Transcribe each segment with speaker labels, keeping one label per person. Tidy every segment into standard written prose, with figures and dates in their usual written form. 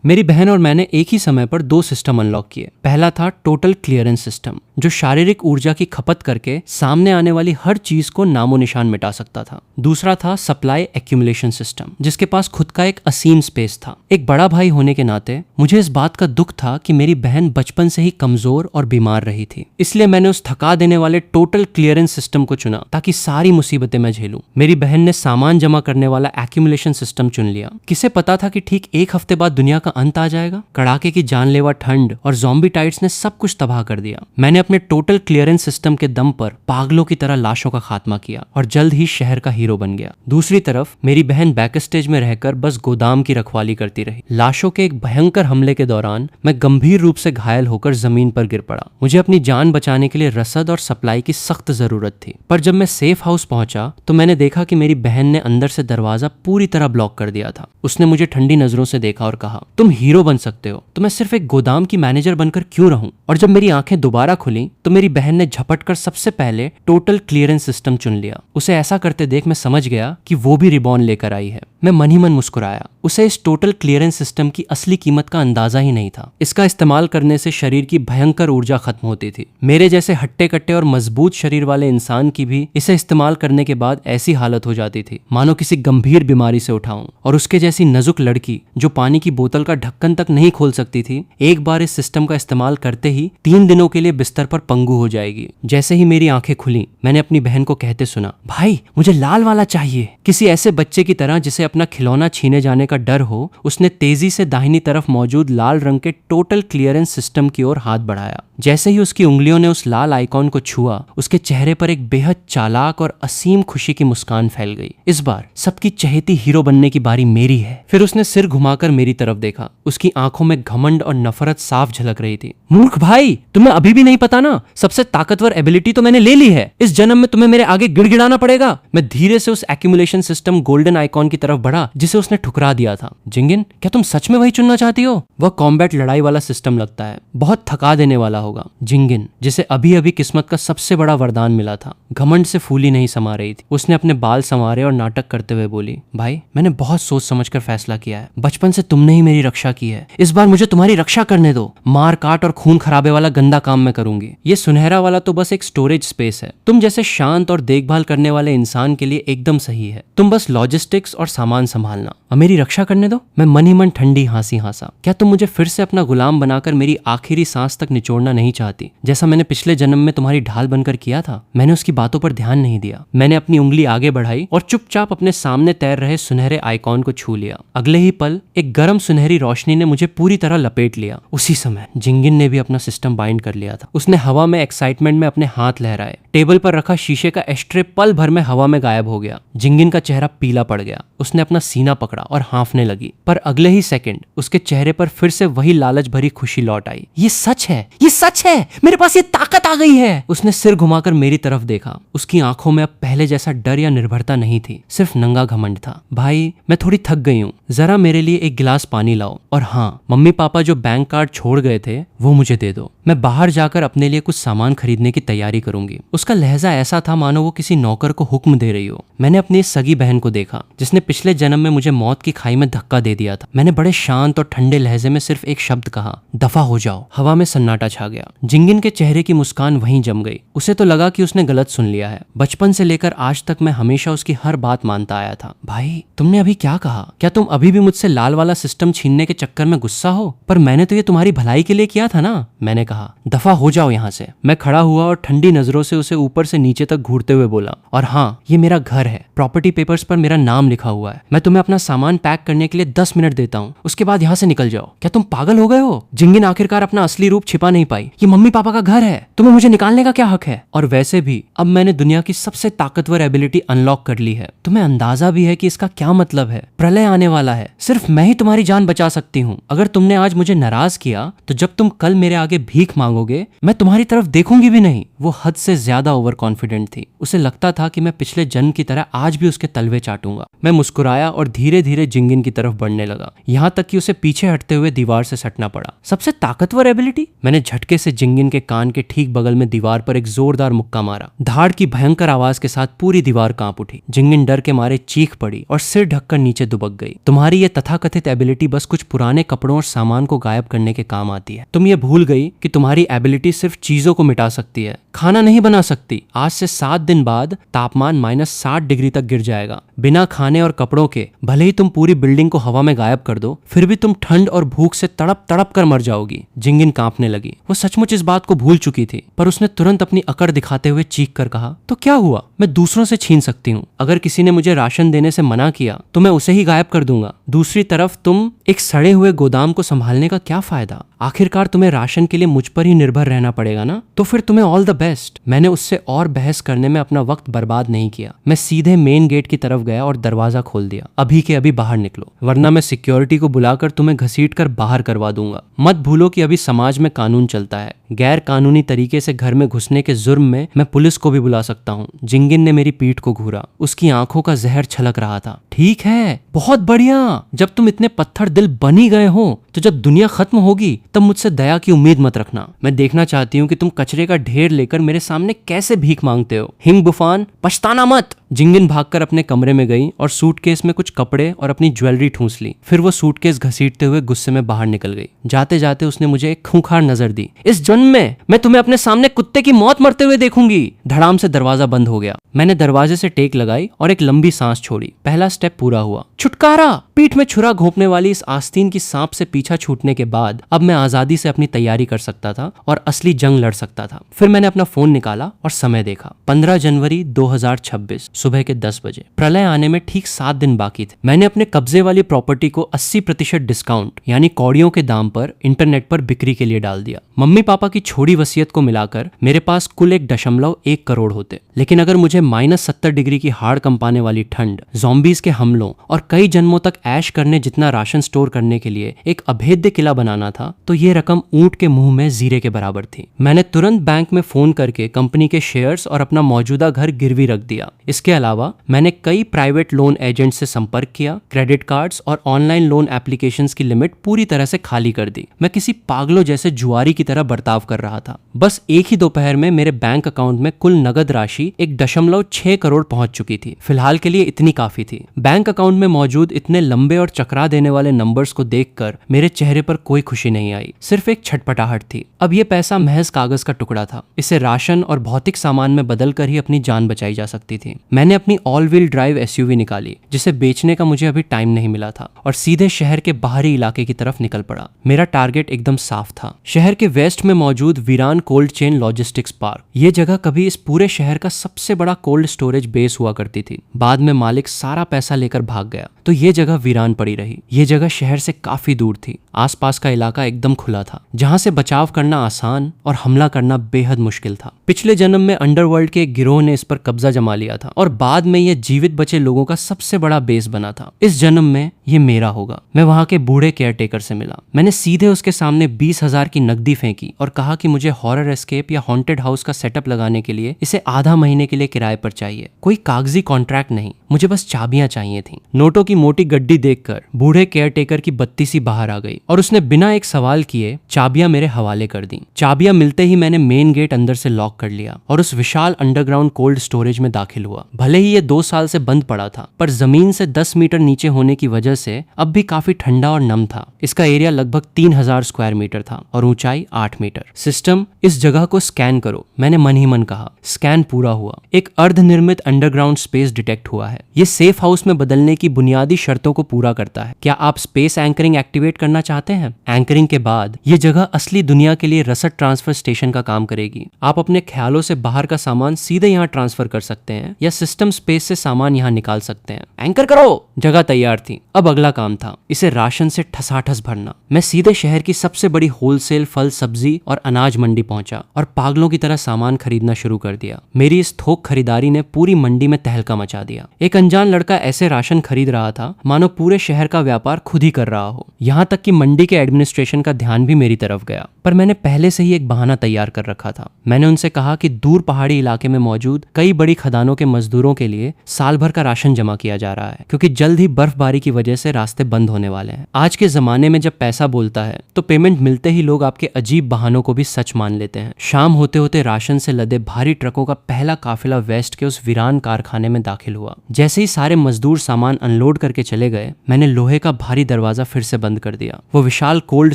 Speaker 1: मेरी बहन और मैंने एक ही समय पर दो सिस्टम अनलॉक किए। पहला था टोटल क्लियरेंस सिस्टम, जो शारीरिक ऊर्जा की खपत करके सामने आने वाली हर चीज को नामो निशान मिटा सकता था। दूसरा था सप्लाई एक्यूमुलेशन सिस्टम, जिसके पास खुद का एक असीम स्पेस था। एक बड़ा भाई होने के नाते मुझे इस बात का दुख था कि मेरी बहन बचपन से ही कमजोर और बीमार रही थी, इसलिए मैंने उस थका देने वाले टोटल क्लियरेंस सिस्टम को चुना ताकि सारी मुसीबतें मैं झेलूं। मेरी बहन ने सामान जमा करने वाला एक्यूमुलेशन सिस्टम चुन लिया। किसे पता था कि ठीक एक हफ्ते बाद दुनिया का अंत आ जाएगा। कड़ाके की जानलेवा ठंड और ज़ॉम्बी टाइड्स ने सब कुछ तबाह कर दिया। मैंने अपने टोटल क्लियरेंस सिस्टम के दम पर पागलों की तरह लाशों का खात्मा किया और जल्द ही शहर का हीरो बन गया। दूसरी तरफ मेरी बहन बैक स्टेज में रहकर बस गोदाम की रखवाली करती रही। लाशों के एक भयंकर हमले के दौरान मैं गंभीर रूप से घायल होकर जमीन पर गिर पड़ा। मुझे अपनी जान बचाने के लिए रसद और सप्लाई की सख्त जरूरत थी, पर जब मैं सेफ हाउस पहुंचा तो मैंने देखा कि मेरी बहन ने अंदर से दरवाजा पूरी तरह ब्लॉक कर दिया था। उसने मुझे ठंडी नजरों से देखा और कहा, तुम हीरो बन सकते हो तो मैं सिर्फ एक गोदाम की मैनेजर बनकर क्यों रहूं? और जब मेरी आंखें दोबारा खुली तो मेरी बहन ने झपटकर सबसे पहले टोटल क्लियरेंस सिस्टम चुन लिया। उसे ऐसा करते देख मैं समझ गया कि वो भी रिबॉर्न लेकर आई है। मैं मन ही मन मुस्कुराया। उसे इस टोटल क्लियरेंस सिस्टम की असली कीमत का अंदाजा ही नहीं था। इसका इस्तेमाल करने से शरीर की भयंकर ऊर्जा खत्म होती थी। मेरे जैसे हट्टे कट्टे और मजबूत शरीर वाले इंसान की भी इसे इस्तेमाल करने के बाद ऐसी हालत हो जाती थी मानो किसी गंभीर बीमारी से उठाऊं। और उसके जैसी नजुक लड़की जो पानी की बोतल का ढक्कन तक नहीं खोल सकती थी, एक बार इस सिस्टम का इस्तेमाल करते ही 3 दिनों के लिए बिस्तर पर पंगु हो जाएगी। जैसे ही मेरी आंखें खुली मैंने अपनी बहन को कहते सुना, भाई मुझे लाल वाला चाहिए। किसी ऐसे बच्चे की तरह जिसे अपना खिलौना छीने जाने का डर हो, उसने तेजी से दाहिनी तरफ मौजूद लाल रंग के टोटल क्लियरेंस सिस्टम की ओर हाथ बढ़ाया। जैसे ही उसकी उंगलियों ने उस लाल आइकॉन को छुआ, उसके चेहरे पर एक बेहद चालाक और असीम खुशी की मुस्कान फैल गई। इस बार सबकी चहेती हीरो बनने की बारी मेरी है। फिर उसने सिर घुमाकर मेरी तरफ देखा। उसकी आंखों में घमंड और नफरत साफ झलक रही थी। मूर्ख भाई, तुम्हें अभी भी नहीं पता ना, सबसे ताकतवर एबिलिटी तो मैंने ले ली है। इस जन्म में तुम्हें मेरे आगे गिड़गिड़ाना पड़ेगा। मैं धीरे से उस एक्यूमुलेशन सिस्टम गोल्डन आइकॉन की तरफ बढ़ा जिसे उसने ठुकरा दिया था। जिंगिन, क्या तुम सच में वही चुनना चाहती हो? वह कॉम्बैट लड़ाई वाला सिस्टम लगता है, बहुत थका देने वाला होगा। जिंगिन, जिसे अभी अभी किस्मत का सबसे बड़ा वरदान मिला था, घमंड से फूली नहीं समा रही थी। उसने अपने बाल संवारे और नाटक करते हुए बोली, भाई मैंने बहुत सोच समझकर फैसला किया है। बचपन से तुमने ही मेरी रक्षा की है, इस बार मुझे तुम्हारी रक्षा करने दो। मार काट और खून खराबे वाला गंदा काम मैं करूंगी। ये सुनहरा वाला तो बस एक स्टोरेज स्पेस है। तुम जैसे शांत और देखभाल करने वाले इंसान के लिए एकदम सही है। तुम बस लॉजिस्टिक्स और सामान संभालना और मेरी रक्षा करने दो। मैं मन ही मन ठंडी हंसी हंसा। क्या तुम मुझे फिर से अपना गुलाम बनाकर मेरी आखिरी सांस तक निचोड़ना नहीं चाहती, जैसा मैंने पिछले जन्म में तुम्हारी ढाल बनकर किया था? मैंने उसकी बातों पर ध्यान नहीं दिया। मैंने अपनी उंगली आगे बढ़ाई और चुपचाप अपने सामने तैर रहे सुनहरे आइकॉन को छू लिया। अगले ही पल एक गर्म सुनहरी रोशनी ने मुझे पूरी तरह लपेट लिया। उसी समय जिंगिन ने भी अपना सिस्टम बाइंड कर लिया था। उसने हवा में एक्साइटमेंट में अपने हाथ लहराए। टेबल पर रखा शीशे का एस्ट्रे पल भर में हवा में गायब हो गया। जिंगिन का चेहरा पीला पड़ गया। उसने अपना सीना पकड़ा और हांफने लगी, पर अगले ही सेकंड उसके चेहरे पर फिर से वही लालच भरी खुशी लौट आई। ये सच है, ये सच है, मेरे पास ये ताकत आ गई है। उसने सिर घुमाकर मेरी तरफ देखा। उसकी आंखों में अब पहले जैसा डर या निर्भरता नहीं थी, सिर्फ नंगा घमंड था। भाई मैं थोड़ी थक गई हूँ, जरा मेरे लिए एक गिलास पानी लाओ। और हाँ, मम्मी पापा जो बैंक कार्ड छोड़ गए थे वो मुझे दे दो। मैं बाहर जाकर अपने लिए कुछ सामान खरीदने की तैयारी करूंगी। उसका लहजा ऐसा था मानो वो किसी नौकर को हुक्म दे रही हो। मैंने अपनी सगी बहन को देखा जिसने पिछले जन्म में मुझे मौत की खाई में धक्का दे दिया था। मैंने बड़े शांत और ठंडे लहजे में सिर्फ एक शब्द कहा, दफा हो जाओ। हवा में सन्नाटा छा गया। जिंगिन के चेहरे की मुस्कान वहीं जम गई। उसे तो लगा कि उसने गलत सुन लिया है। बचपन से लेकर आज तक मैं हमेशा उसकी हर बात मानता आया था। भाई तुमने अभी क्या कहा? क्या तुम अभी भी मुझसे लाल वाला सिस्टम छीनने के चक्कर में गुस्सा हो? पर मैंने तो ये तुम्हारी भलाई के लिए किया था ना। मैंने कहा, दफा हो जाओ यहाँ से। मैं खड़ा हुआ और ठंडी नजरों से उसे ऊपर से नीचे तक घूरते हुए बोला, और हाँ, ये मेरा घर है। प्रॉपर्टी पेपर्स पर मेरा नाम लिखा हुआ है। मैं तुम्हें अपना सामान पैक करने के लिए 10 मिनट देता हूँ, उसके बाद यहाँ से निकल जाओ। क्या तुम पागल हो गए हो? जिंगिन आखिरकार अपना असली रूप छिपा नहीं पाई। ये मम्मी पापा का घर है, तुम्हें मुझे निकालने का क्या हक है? और वैसे भी अब मैंने दुनिया की सबसे ताकतवर एबिलिटी अनलॉक कर ली है। तुम्हें अंदाजा भी है कि इसका क्या मतलब है? प्रलय आने वाला है, सिर्फ मैं ही तुम्हारी जान बचा सकती हूँ। अगर तुमने आज मुझे नाराज किया तो जब तुम कल मेरे आगे भीख मांगोगे मैं तुम्हारी तरफ देखूंगी भी नहीं। वो हद से ज्यादा ज्यादा ओवर कॉन्फिडेंट थी। उसे लगता था कि मैं पिछले जन्म की तरह आज भी उसके तलवे चाटूंगा। मैं मुस्कुराया और धीरे धीरे जिंगिन की तरफ बढ़ने लगा, यहाँ तक कि उसे पीछे हटते हुए दीवार से सटना पड़ा। सबसे ताकतवर एबिलिटी? मैंने झटके से जिंगिन के कान के ठीक बगल में दीवार पर एक जोरदार मुक्का मारा। धाड़ की भयंकर आवाज के साथ पूरी दीवार कांप उठी। जिंगिन डर के मारे चीख पड़ी और सिर ढककर नीचे दुबक गई। तुम्हारी ये तथाकथित एबिलिटी बस कुछ पुराने कपड़ों और सामान को गायब करने के काम आती है। तुम ये भूल गई कि तुम्हारी एबिलिटी सिर्फ चीजों को मिटा सकती है, खाना नहीं बना सकती। आज से 7 दिन बाद तापमान -60 डिग्री तक गिर जाएगा। बिना खाने और कपड़ों के भले ही तुम पूरी बिल्डिंग को हवा में गायब कर दो, फिर भी तुम ठंड और भूख से तड़प तड़प कर मर जाओगी। जिंगिन कांपने लगी। वो सचमुच इस बात को भूल चुकी थी, पर उसने तुरंत अपनी अकड़ दिखाते हुए चीख कर कहा, तो क्या हुआ? मैं दूसरों से छीन सकती हूँ। अगर किसी ने मुझे राशन देने से मना किया तो मैं उसे ही गायब कर दूंगा। दूसरी तरफ तुम एक सड़े हुए गोदाम को संभालने का क्या फायदा? आखिरकार तुम्हें राशन के लिए मुझ पर ही निर्भर रहना पड़ेगा ना। तो फिर तुम्हें ऑल द बेस्ट। मैंने उससे और बहस करने में अपना वक्त बर्बाद नहीं किया। मैं सीधे मेन गेट की तरफ गया और दरवाजा खोल दिया। अभी के अभी बाहर निकलो, वरना मैं सिक्योरिटी को बुलाकर तुम्हें घसीट कर बाहर करवा दूंगा। मत भूलो कि अभी समाज में कानून चलता है। गैर कानूनी तरीके से घर में घुसने के जुर्म में मैं पुलिस को भी बुला सकता हूँ। जिंगिन ने मेरी पीठ को घूरा। उसकी आंखों का जहर छलक रहा था। ठीक है, बहुत बढ़िया। जब तुम इतने पत्थर दिल बन ही गए हो तो जब दुनिया खत्म होगी तब मुझसे दया की उम्मीद मत रखना। मैं देखना चाहती हूँ कि तुम कचरे का ढेर लेकर मेरे सामने कैसे भीख मांगते हो। हिंग बुफान, पछताना मत। जिंगिन भागकर अपने कमरे में गई और सूटकेस में कुछ कपड़े और अपनी ज्वेलरी ठूंस ली। फिर वो सूटकेस घसीटते हुए गुस्से में बाहर निकल गई। जाते जाते उसने मुझे एक खूंखार नजर दी। इस जन्म में मैं तुम्हें अपने सामने कुत्ते की मौत मरते हुए देखूंगी। धड़ाम से दरवाजा बंद हो गया। मैंने दरवाजे से टेक लगाई और एक लंबी सांस छोड़ी। पहला स्टेप पूरा हुआ। छुटकारा। पीठ में छुरा घोंपने वाली इस आस्तीन की सांप से पीछा छूटने के बाद अब मैं आजादी से अपनी तैयारी कर सकता था और असली जंग लड़ सकता था। फिर मैंने अपना फोन निकाला और समय देखा। 15 जनवरी 2026 सुबह के 10 बजे। प्रलय आने में ठीक 7 दिन बाकी थे। मैंने अपने कब्जे वाली प्रॉपर्टी को 80% डिस्काउंट यानी कौड़ियों के दाम पर इंटरनेट पर बिक्री के लिए डाल दिया। मम्मी पापा की छोड़ी वसीयत को मिलाकर मेरे पास कुल 1.1 करोड़ होते। लेकिन अगर मुझे -70 डिग्री की हाड़ कंपाने वाली ठंड, ज़ॉम्बीज के हमलों और कई जन्मों तक ऐश करने जितना राशन स्टोर करने के लिए एक अभेद्य किला बनाना था, तो ये रकम ऊंट के मुंह में जीरे के बराबर थी। मैंने तुरंत बैंक में फोन करके कंपनी के शेयर्स और अपना मौजूदा घर गिरवी रख दिया। इसके अलावा मैंने कई प्राइवेट लोन एजेंट से संपर्क किया। क्रेडिट कार्ड्स और ऑनलाइन लोन एप्लीकेशंस की लिमिट पूरी तरह से खाली कर दी। मैं किसी पागलों जैसे जुआरी की तरह बर्ताव कर रहा था। बस एक ही दोपहर में मेरे बैंक अकाउंट में कुल नगद राशि 1.6 करोड़ पहुंच चुकी थी। फिलहाल के लिए इतनी काफी थी। बैंक अकाउंट में मौजूद इतने लंबे और चकरा देने वाले नंबर्स को देखकर मेरे चेहरे पर कोई खुशी नहीं आई, सिर्फ एक छटपटाहट थी। अब ये पैसा महज कागज का टुकड़ा था। इसे राशन और भौतिक सामान में बदलकर ही अपनी जान बचाई जा सकती थी। मैंने अपनी ऑल व्हील ड्राइव एसयूवी निकाली, जिसे बेचने का मुझे अभी टाइम नहीं मिला था, और सीधे शहर के बाहरी इलाके की तरफ निकल पड़ा। मेरा टारगेट एकदम साफ था। शहर के वेस्ट में मौजूद वीरान कोल्ड चेन लॉजिस्टिक्स पार्क। ये जगह कभी इस पूरे शहर का सबसे बड़ा कोल्ड स्टोरेज बेस हुआ करती थी। बाद में मालिक सारा पैसा लेकर भाग गया, तो ये जगह वीरान पड़ी रही। ये जगह शहर से काफी दूर थी। आसपास का इलाका एकदम खुला था, जहां से बचाव करना आसान और हमला करना बेहद मुश्किल था। पिछले जन्म में अंडरवर्ल्ड के एक गिरोह ने इस पर कब्जा जमा लिया था और बाद में यह जीवित बचे लोगों का सबसे बड़ा बेस बना था। इस जन्म में ये मेरा होगा। मैं वहां के बूढ़े केयरटेकर से मिला। मैंने सीधे उसके सामने 20,000 की नकदी फेंकी और कहा कि मुझे हॉरर एस्केप या हॉन्टेड हाउस का सेटअप लगाने के लिए इसे आधा महीने के लिए किराए पर चाहिए। कोई कागजी कॉन्ट्रैक्ट नहीं, मुझे बस चाबियां चाहिए थीं। नोटों की मोटी गड्डी देखकर बूढ़े केयरटेकर की बत्ती सी बाहर आ गई और उसने बिना एक सवाल किए चाबियां मेरे हवाले कर दी। चाबियां मिलते ही मैंने मेन गेट अंदर से लॉक कर लिया और उस विशाल अंडरग्राउंड कोल्ड स्टोरेज में दाखिल हुआ। भले ही ये 2 साल से बंद पड़ा था, पर जमीन से 10 मीटर नीचे होने की वजह से अब भी काफी ठंडा और नम था। इसका एरिया लगभग 3000 स्क्वायर मीटर था और ऊंचाई 8 मीटर। सिस्टम, इस जगह को स्कैन करो, मैंने मन ही मन कहा। स्कैन पूरा हुआ। एक अर्धनिर्मित अंडरग्राउंड स्पेस डिटेक्ट हुआ है। ये सेफ हाउस में बदलने की बुनियादी शर्तों को पूरा करता है। क्या आप स्पेस एंकरिंग एक्टिवेट करना चाहते हैं? एंकरिंग के बाद ये जगह असली दुनिया के लिए रसद ट्रांसफर स्टेशन का काम करेगी। आप अपने ख्यालों से बाहर का सामान सीधे यहाँ ट्रांसफर कर सकते हैं या सिस्टम स्पेस से सामान यहाँ निकाल सकते हैं। एंकर करो। जगह तैयार थी। अब अगला काम था इसे राशन से ठसाठस भरना। मैं सीधे शहर की सबसे बड़ी होलसेल फल सब्जी और अनाज मंडी पहुंचा और पागलों की तरह सामान खरीदना शुरू कर दिया। मेरी इस थोक खरीदारी ने पूरी मंडी में तहलका मचा दिया। एक अनजान लड़का ऐसे राशन खरीद रहा था मानो पूरे शहर का व्यापार खुद ही कर रहा हो। यहाँ तक कि मंडी के एडमिनिस्ट्रेशन का ध्यान भी मेरी तरफ गया, पर मैंने पहले से ही एक बहाना तैयार कर रखा था। मैंने उनसे कहा कि दूर पहाड़ी इलाके में मौजूद कई बड़ी खदानों के मजदूरों के लिए साल भर का राशन जमा किया जा रहा है, क्योंकि जल्द ही बर्फबारी की वजह से रास्ते बंद होने वाले हैं। आज के जमाने में जब पैसा बोलता है तो पेमेंट मिलते ही लोग आपके अजीब बहानों को भी सच मान लेते हैं। शाम होते होते राशन से लदे भारी ट्रकों का पहला काफिला वेस्ट के उस वीरान कारखाने में दाखिल हुआ। जैसे ही सारे मजदूर सामान अनलोड करके चले गए, मैंने लोहे का भारी दरवाजा फिर से बंद कर दिया। वो विशाल कोल्ड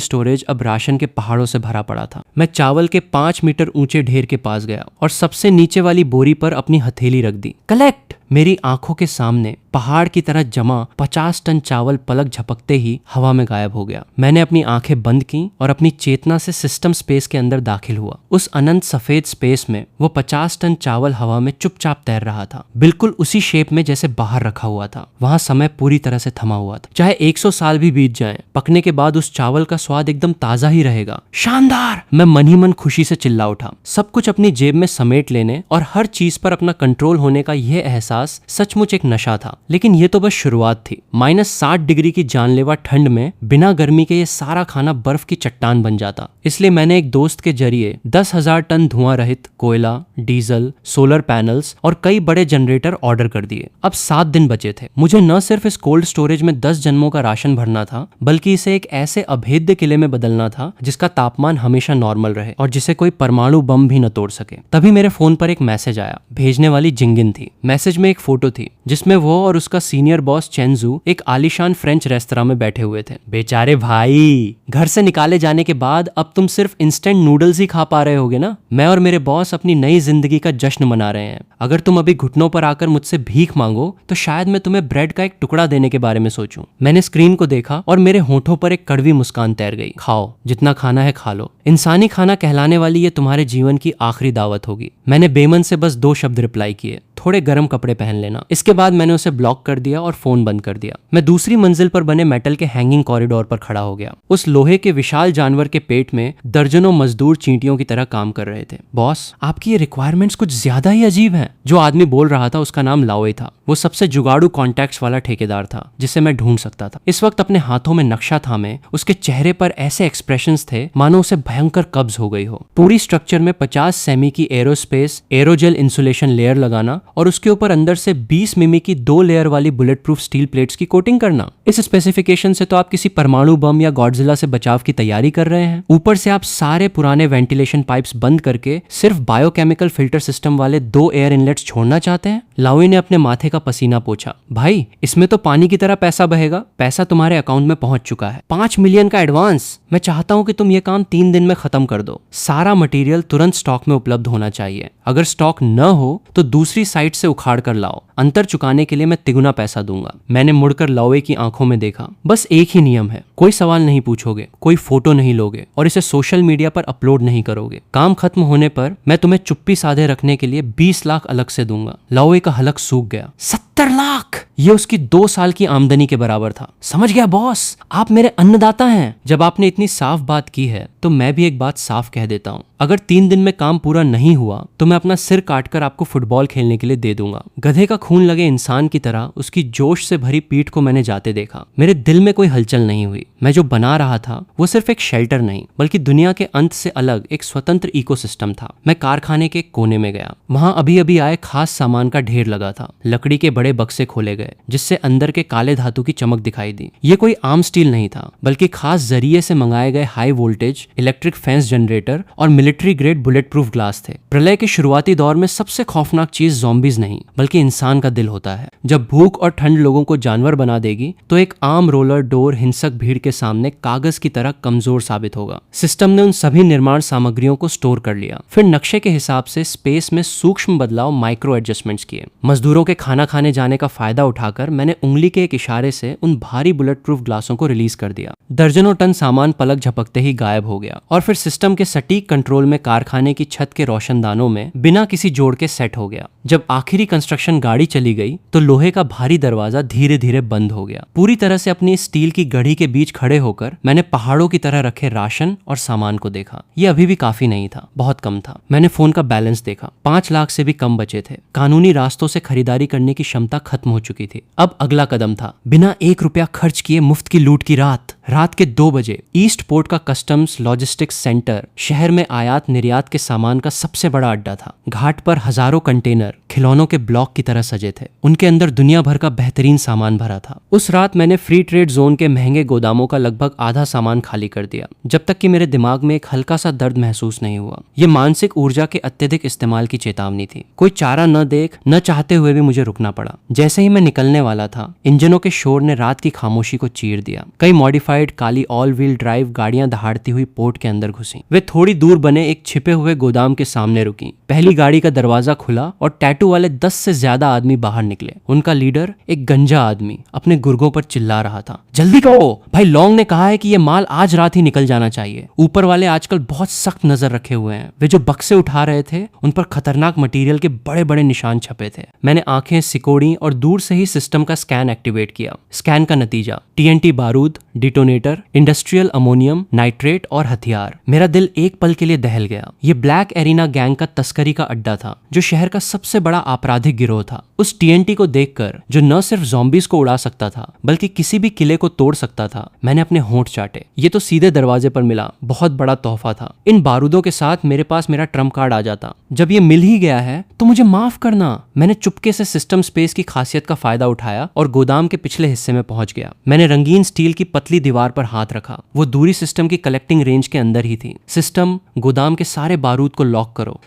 Speaker 1: स्टोरेज अब राशन के पहाड़ों से भरा पड़ा था। मैं चावल के 5 मीटर ऊंचे ढेर के पास गया और सबसे नीचे वाली बोरी पर अपनी हथेली रख दी। कलेक्ट! मेरी आंखों के सामने पहाड़ की तरह जमा 50 टन चावल पलक झपकते ही हवा में गायब हो गया। मैंने अपनी आंखें बंद की और अपनी चेतना से सिस्टम स्पेस के अंदर दाखिल हुआ। उस अनंत सफेद स्पेस में वो 50 टन चावल हवा में चुपचाप तैर रहा था, बिल्कुल उसी शेप में जैसे बाहर रखा हुआ था। वहां समय पूरी तरह से थमा हुआ था। चाहे 100 साल भी बीत जाएं, पकने के बाद उस चावल का स्वाद एकदम ताजा ही रहेगा। शानदार! मैं मन ही मन खुशी से चिल्ला उठा। सब कुछ अपनी जेब में समेट लेने और हर चीज पर अपना कंट्रोल होने का यह एहसास सचमुच एक नशा था। लेकिन ये तो बस शुरुआत थी। -60 डिग्री की जानलेवा ठंड में बिना गर्मी के ये सारा खाना बर्फ की चट्टान बन जाता। इसलिए मैंने एक दोस्त के जरिए 10,000 टन धुआं रहित कोयला, डीजल, सोलर पैनल्स और कई बड़े जनरेटर ऑर्डर कर दिए। अब 7 दिन बचे थे। मुझे न सिर्फ इस कोल्ड स्टोरेज में 10 जन्मों का राशन भरना था, बल्कि इसे एक ऐसे अभेद्य किले में बदलना था जिसका तापमान हमेशा नॉर्मल रहे और जिसे कोई परमाणु बम भी न तोड़ सके। तभी मेरे फोन पर एक मैसेज आया। भेजने वाली जिंगिन थी। मैसेज में एक फोटो थी जिसमें वो और उसका सीनियर बॉस चेंजू एक आलीशान फ्रेंच रेस्तरां में बैठे हुए थे। बेचारे भाई, घर से निकाले जाने के बाद अब तुम सिर्फ इंस्टेंट नूडल्स ही खा पा रहे होगे ना। मैं और मेरे बॉस अपनी नई जिंदगी का जश्न मना रहे हैं। अगर तुम अभी घुटनों पर आकर मुझसे भीख मांगो तो शायद मैं तुम्हें ब्रेड का एक टुकड़ा देने के बारे में सोचूं। मैंने स्क्रीन को देखा और मेरे होठों पर एक कड़वी मुस्कान तैर गई। खाओ, जितना खाना है खा लो। इंसानी खाना कहलाने वाली ये तुम्हारे जीवन की आखिरी दावत होगी। मैंने बेमन से बस 2 शब्द रिप्लाई किए, थोड़े गर्म कपड़े पहन लेना। इसके बाद मैंने उसे ब्लॉक कर दिया और फोन बंद कर दिया। मैं दूसरी मंजिल पर बने मेटल के हैंगिंग कॉरिडोर पर खड़ा हो गया। उस लोहे के विशाल जानवर के पेट में दर्जनों मजदूर चींटियों की तरह काम कर रहे थे। बॉस, आपकी ये रिक्वायरमेंट्स कुछ ज्यादा ही अजीब हैं। जो आदमी बोल रहा था उसका नाम लाओए था। वो सबसे जुगाड़ू कॉन्टैक्ट्स वाला ठेकेदार था जिसे मैं ढूंढ सकता था। इस वक्त अपने हाथों में नक्शा थामे उसके चेहरे पर ऐसे एक्सप्रेशंस थे मानो उसे भयंकर कब्ज हो गई हो। पूरी स्ट्रक्चर में 50 सेमी की एरोस्पेस एरोजेल इंसुलेशन लेयर लगाना और उसके ऊपर अंदर से 20 मिमी की 2 लेयर वाली बुलेट प्रूफ स्टील प्लेट्स की कोटिंग करना। इस स्पेसिफिकेशन से तो आप किसी परमाणु बम या गॉडजिला से बचाव की तैयारी कर रहे हैं। ऊपर से आप सारे पुराने वेंटिलेशन पाइप्स बंद करके सिर्फ बायोकेमिकल फिल्टर सिस्टम वाले 2 एयर इनलेट्स छोड़ना चाहते हैं। लाओई ने अपने माथे का पसीना पोंछा। भाई, इसमें तो पानी की तरह पैसा बहेगा। पैसा तुम्हारे अकाउंट में पहुंच चुका है। 5 मिलियन का एडवांस। मैं चाहता हूं कि तुम ये काम 3 दिन में खत्म कर दो। सारा मटेरियल तुरंत स्टॉक में उपलब्ध होना चाहिए। अगर स्टॉक न हो तो दूसरी साइट से उखाड़ कर लाओ। अंतर चुकाने के लिए मैं तिगुना पैसा दूंगा। मैंने मुड़कर लाओए की आंखों में देखा। बस एक ही नियम है, कोई सवाल नहीं पूछोगे, कोई फोटो नहीं लोगे और इसे सोशल मीडिया पर अपलोड नहीं करोगे। काम खत्म होने पर मैं तुम्हें चुप्पी साधे रखने के लिए 20 लाख अलग से दूंगा। लाओए का हलक सूख गया। 70 लाख! ये उसकी 2 साल की आमदनी के बराबर था। समझ गया बॉस, आप मेरे अन्नदाता हैं। जब आपने इतनी साफ बात की है तो मैं भी एक बात साफ कह देता हूँ। अगर 3 दिन में काम पूरा नहीं हुआ तो मैं अपना सिर काटकर आपको फुटबॉल खेलने के लिए दे दूंगा। गधे का खून लगे इंसान की तरह उसकी जोश से भरी पीठ को मैंने जाते देखा। मेरे दिल में कोई हलचल नहीं हुई। मैं जो बना रहा था वो सिर्फ एक शेल्टर नहीं बल्कि दुनिया के अंत से अलग एक स्वतंत्र इकोसिस्टम था। मैं कारखाने के कोने में गया। वहां अभी अभी आए खास सामान का ढेर लगा था। लकड़ी के बड़े बक्से खोले गए जिससे अंदर के काले धातु की चमक दिखाई दी। ये कोई आम स्टील नहीं था बल्कि खास जरिए से मंगाए गए high voltage electric fence generator और military grade bullet proof glass थे। प्रलय के शुरुआती दौर में सबसे खौफनाक चीज ज़ॉम्बीज नहीं बल्कि इंसान का दिल होता है। जब भूख और ठंड लोगों को जानवर बना देगी तो एक आम रोलर डोर हिंसक भीड़ के सामने कागज की तरह कमजोर साबित होगा। सिस्टम ने उन सभी निर्माण सामग्रियों को स्टोर कर लिया, फिर नक्शे के हिसाब से स्पेस में सूक्ष्म बदलाव माइक्रो एडजस्टमेंट्स किए। मजदूरों के खाना खाने जाने का फायदा उठाकर मैंने उंगली के एक इशारे से उन भारी बुलेट प्रूफ ग्लासों को रिलीज कर दिया। दर्जनों टन सामान पलक झपकते ही गायब हो गया और फिर सिस्टम के सटीक कंट्रोल में कारखाने की छत के रोशनदानों में बिना किसी जोड़ के सेट हो गया। जब आखिरी कंस्ट्रक्शन गाड़ी गाड़ी चली गई तो लोहे का भारी दरवाजा धीरे धीरे बंद हो गया। पूरी तरह से अपनी स्टील की घड़ी के बीच खड़े होकर मैंने पहाड़ों की तरह रखे राशन और सामान को देखा। ये अभी भी काफी नहीं था, बहुत कम था। मैंने फोन का बैलेंस देखा, 5 लाख से भी कम बचे थे। कानूनी रास्तों से खरीदारी करने की क्षमता खत्म हो चुकी थी। अब अगला कदम था बिना 1 रुपया खर्च किए मुफ्त की लूट की रात के 2 बजे ईस्ट पोर्ट का कस्टम्स लॉजिस्टिक्स सेंटर शहर में आयात निर्यात के सामान का सबसे बड़ा अड्डा था। घाट पर हजारों कंटेनर खिलौनों के ब्लॉक की तरह सजे थे। उनके अंदर दुनिया भर का बेहतरीन सामान भरा था। उस रात मैंने फ्री ट्रेड जोन के महंगे गोदामों का लगभग आधा सामान खाली कर दिया, जब तक कि मेरे दिमाग में एक हल्का सा दर्द महसूस नहीं हुआ। ये मानसिक ऊर्जा के अत्यधिक इस्तेमाल की चेतावनी थी। कोई चारा न देख न चाहते हुए भी मुझे रुकना पड़ा। जैसे ही मैं निकलने वाला था, इंजनों के शोर ने रात की खामोशी को चीर दिया। कई मॉडिफाइड काली ऑल व्हील ड्राइव गाड़ियां दहाड़ती हुई पोर्ट के अंदर घुसी। वे थोड़ी दूर बने एक छिपे हुए गोदाम के सामने रुकी। पहली गाड़ी का दरवाजा खुला और टैटू वाले 10 से ज्यादा आदमी बाहर निकले। उनका लीडर, एक गंजा आदमी, अपने गुर्गों पर चिल्ला रहा था, जल्दी करो भाई, लॉन्ग ने कहा है कि ये माल आज रात ही निकल जाना चाहिए। ऊपर वाले आजकल बहुत सख्त नजर रखे हुए हैं। वे जो बक्से उठा रहे थे उन पर खतरनाक मटेरियल के बड़े बड़े निशान छपे थे। मैंने आंखें सिकोड़ी और दूर से ही सिस्टम का स्कैन एक्टिवेट किया। स्कैन का नतीजा TNT बारूद, डिटोनेटर, इंडस्ट्रियल अमोनियम नाइट्रेट और हथियार। मेरा दिल एक पल के लिए दहल गया। ये ब्लैक एरिना गैंग का तस्करी का अड्डा था, जो शहर का सबसे बड़ा आपराधिक गिरोह था। उस TNT को देखकर, जो न सिर्फ ज़ॉम्बीज को उड़ा सकता था बल्कि किसी भी किले को तोड़ सकता था, मैंने अपने होंठ चाटे। ये तो सीधे दरवाजे पर मिला, बहुत बड़ा तोहफा था। इन बारूदों के साथ मेरे पास मेरा ट्रम्प कार्ड आ जाता। जब ये मिल ही गया है तो मुझे माफ करना। मैंने चुपके से सिस्टम स्पेस की खासियत का फायदा उठाया और गोदाम के पिछले हिस्से में पहुंच गया। मैंने रंगीन स्टील की पतली दीवार पर हाथ रखा। वो दूरी सिस्टम की कलेक्टिंग रेंज के अंदर ही थी। सिस्टम, गोदाम के सारे बारूद को लॉक करो।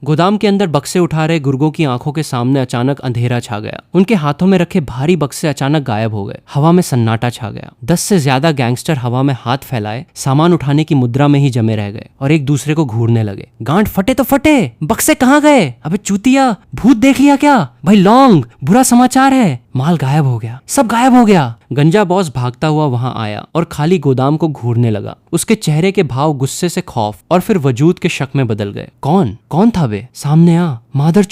Speaker 1: गोदाम के अंदर बक्से उठा रहे गुर्गों की आंखों के सामने अचानक अंधेरा छा गया। उनके हाथों में रखे भारी बक्से अचानक गायब हो गए। हवा में सन्नाटा छा गया। 10 से ज्यादा गैंगस्टर हवा में हाथ फैलाए सामान उठाने की मुद्रा में ही जमे रह गए और एक दूसरे को घूरने लगे। गांठ फटे तो फटे, बक्से कहाँ गए? अबे चूतिया, भूत देख लिया क्या? भाई लॉन्ग, बुरा समाचार है, माल गायब हो गया, सब गायब हो गया। गंजा बॉस भागता हुआ वहां आया और खाली गोदाम को घूरने लगा। उसके चेहरे के भाव गुस्से से खौफ और फिर वजूद के शक में बदल गए। कौन था बे? सामने आ, मादर।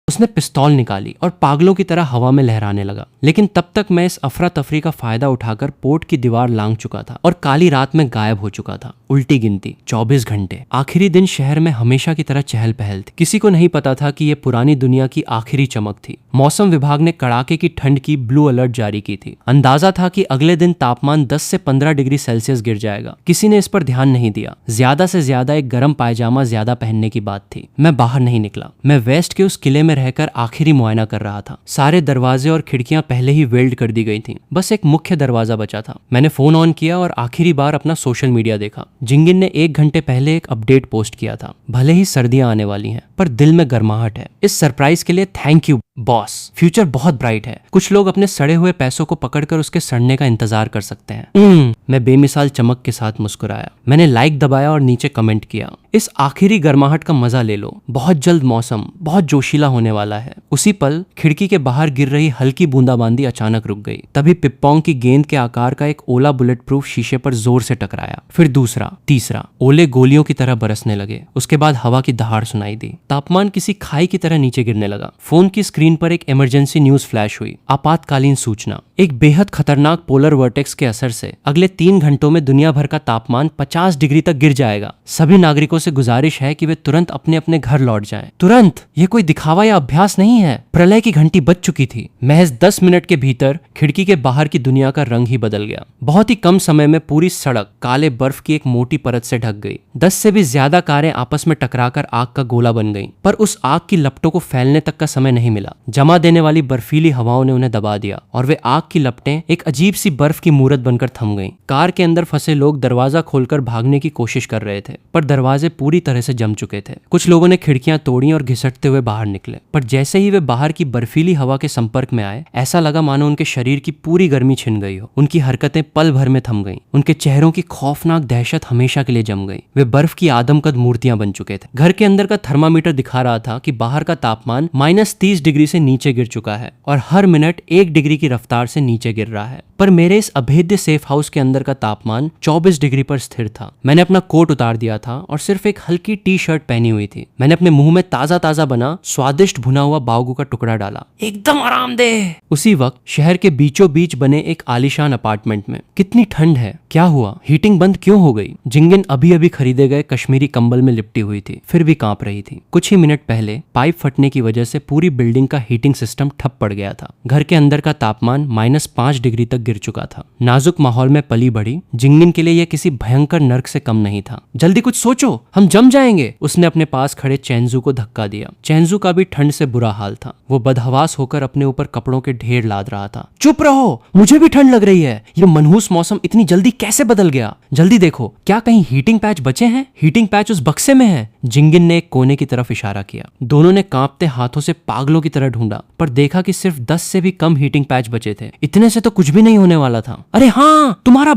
Speaker 1: उसने पिस्तौल निकाली और पागलों की तरह हवा में लहराने लगा। लेकिन तब तक मैं इस अफरा तफरी का फायदा उठाकर पोर्ट की दीवार लांघ चुका था और काली रात में गायब हो चुका था। उल्टी गिनती 24 घंटे। आखिरी दिन शहर में हमेशा की तरह चहल पहल थी। किसी को नहीं पता था कि यह पुरानी दुनिया की आखिरी चमक थी। मौसम विभाग ने कड़ाके की ठंड की ब्लू अलर्ट जारी की थी। अंदाजा था कि अगले दिन तापमान 10 से 15 डिग्री सेल्सियस गिर जाएगा। किसी ने इस पर ध्यान नहीं दिया। ज्यादा से ज्यादा एक गर्म पायजामा ज्यादा पहनने की बात थी। मैं बाहर नहीं निकला। मैं वेस्ट के उस किले में रहकर आखिरी मुआयना कर रहा था। सारे दरवाजे और खिड़कियां पहले ही वेल्ड कर दी गई थीं। बस एक मुख्य दरवाजा बचा था। मैंने फोन ऑन किया और आखिरी बार अपना सोशल मीडिया देखा। जिंगिन ने 1 घंटे पहले एक अपडेट पोस्ट किया था। भले ही सर्दियां आने वाली हैं, पर दिल में गर्माहट है। इस सरप्राइज के लिए थैंक यू बॉस। फ्यूचर बहुत ब्राइट है। कुछ लोग अपने सड़े हुए पैसों को पकड़कर उसके सड़ने का इंतजार कर सकते हैं। मैं बेमिसाल चमक के साथ मुस्कुराया। मैंने लाइक दबाया और नीचे कमेंट किया, इस आखिरी गर्माहट का मजा ले लो। बहुत जल्द मौसम बहुत जोशीला होने वाला है। उसी पल खिड़की के बाहर गिर रही हल्की बूंदाबांदी अचानक रुक गई। तभी पिप्पोंग की गेंद के आकार का एक ओला बुलेट प्रूफ शीशे पर जोर से टकराया। फिर दूसरा, तीसरा। ओले गोलियों की तरह बरसने लगे। उसके बाद हवा की दहाड़ सुनाई दी। तापमान किसी खाई की तरह नीचे गिरने लगा। फोन की स्क्रीन पर एक इमरजेंसी न्यूज फ्लैश हुई। आपातकालीन सूचना। एक बेहद खतरनाक पोलर वर्टेक्स के असर से अगले 3 घंटों में दुनिया भर का तापमान 50 डिग्री तक गिर जाएगा। सभी नागरिकों से गुजारिश है कि वे तुरंत अपने अपने घर लौट जाएं। तुरंत! ये कोई दिखावा या अभ्यास नहीं है। प्रलय की घंटी बज चुकी थी। महज 10 मिनट के भीतर खिड़की के बाहर की दुनिया का रंग ही बदल गया। बहुत ही कम समय में पूरी सड़क काले बर्फ की एक मोटी परत से ढक गई। 10 से भी ज्यादा कारें आपस में टकराकर आग का गोला बन गईं। पर उस आग की लपटों को फैलने तक का समय नहीं मिला। जमा देने वाली बर्फीली हवाओं ने उन्हें दबा दिया और वे आग की लपटें एक अजीब सी बर्फ की मूरत बनकर थम गईं। कार के अंदर फंसे लोग दरवाजा खोलकर भागने की कोशिश कर रहे थे, पर दरवाजे पूरी तरह से जम चुके थे। कुछ लोगों ने खिड़कियां तोड़ी और घिसटते हुए बाहर निकले, पर जैसे ही वे बाहर की बर्फीली हवा के संपर्क में आए, ऐसा लगा मानो उनके शरीर की पूरी गर्मी छिन गई हो। उनकी हरकतें पल भर में थम गईं। उनके चेहरों की खौफनाक दहशत हमेशा के लिए जम गई। वे बर्फ की आदमकद मूर्तियां बन चुके थे। घर के अंदर का थर्मामीटर दिखा रहा था कि बाहर का तापमान -30 डिग्री से नीचे गिर चुका है और हर मिनट 1 डिग्री की रफ्तार से नीचे गिर रहा है, पर मेरे इस अभेद्य सेफ हाउस के अंदर का तापमान 24 डिग्री पर स्थिर था। मैंने अपना कोट उतार दिया था और सिर्फ एक हल्की टी शर्ट पहनी हुई थी। मैंने अपने मुंह में ताजा ताजा बना स्वादिष्ट भुना हुआ बाउगू का टुकड़ा डाला। एकदम आरामदेह। उसी वक्त शहर के बीचों बीच बने एक आलीशान अपार्टमेंट में कितनी ठंड है। क्या हुआ? हीटिंग बंद क्यों हो गई? जिंगिन अभी अभी खरीदे गए कश्मीरी कंबल में लिपटी हुई थी, फिर भी कांप रही थी। कुछ ही मिनट पहले पाइप फटने की वजह से पूरी बिल्डिंग का हीटिंग सिस्टम ठप पड़ गया था। घर के अंदर का तापमान -5 डिग्री तक गिर चुका था। नाजुक माहौल में पली बढ़ी जिंगिन के लिए यह किसी भयंकर नर्क से कम नहीं था। जल्दी कुछ सोचो, हम जम जाएंगे। उसने अपने पास खड़े चेंजू को धक्का दिया। चेंजू का भी ठंड से बुरा हाल था। वो बदहवास होकर अपने ऊपर कपड़ों के ढेर लाद रहा था। चुप रहो, मुझे भी ठंड लग रही है। ये मनहूस मौसम इतनी जल्दी कैसे बदल गया? जल्दी देखो, क्या कहीं हीटिंग पैच बचे हैं? हीटिंग पैच उस बक्से में है। जिंगिन ने एक कोने की तरफ इशारा किया। दोनों ने कांपते हाथों से पागलों की तरह ढूंढा, पर देखा कि सिर्फ 10 से भी कम हीटिंग पैच बचे थे। इतने से तो कुछ भी नहीं होने वाला था। अरे हाँ, तुम्हारे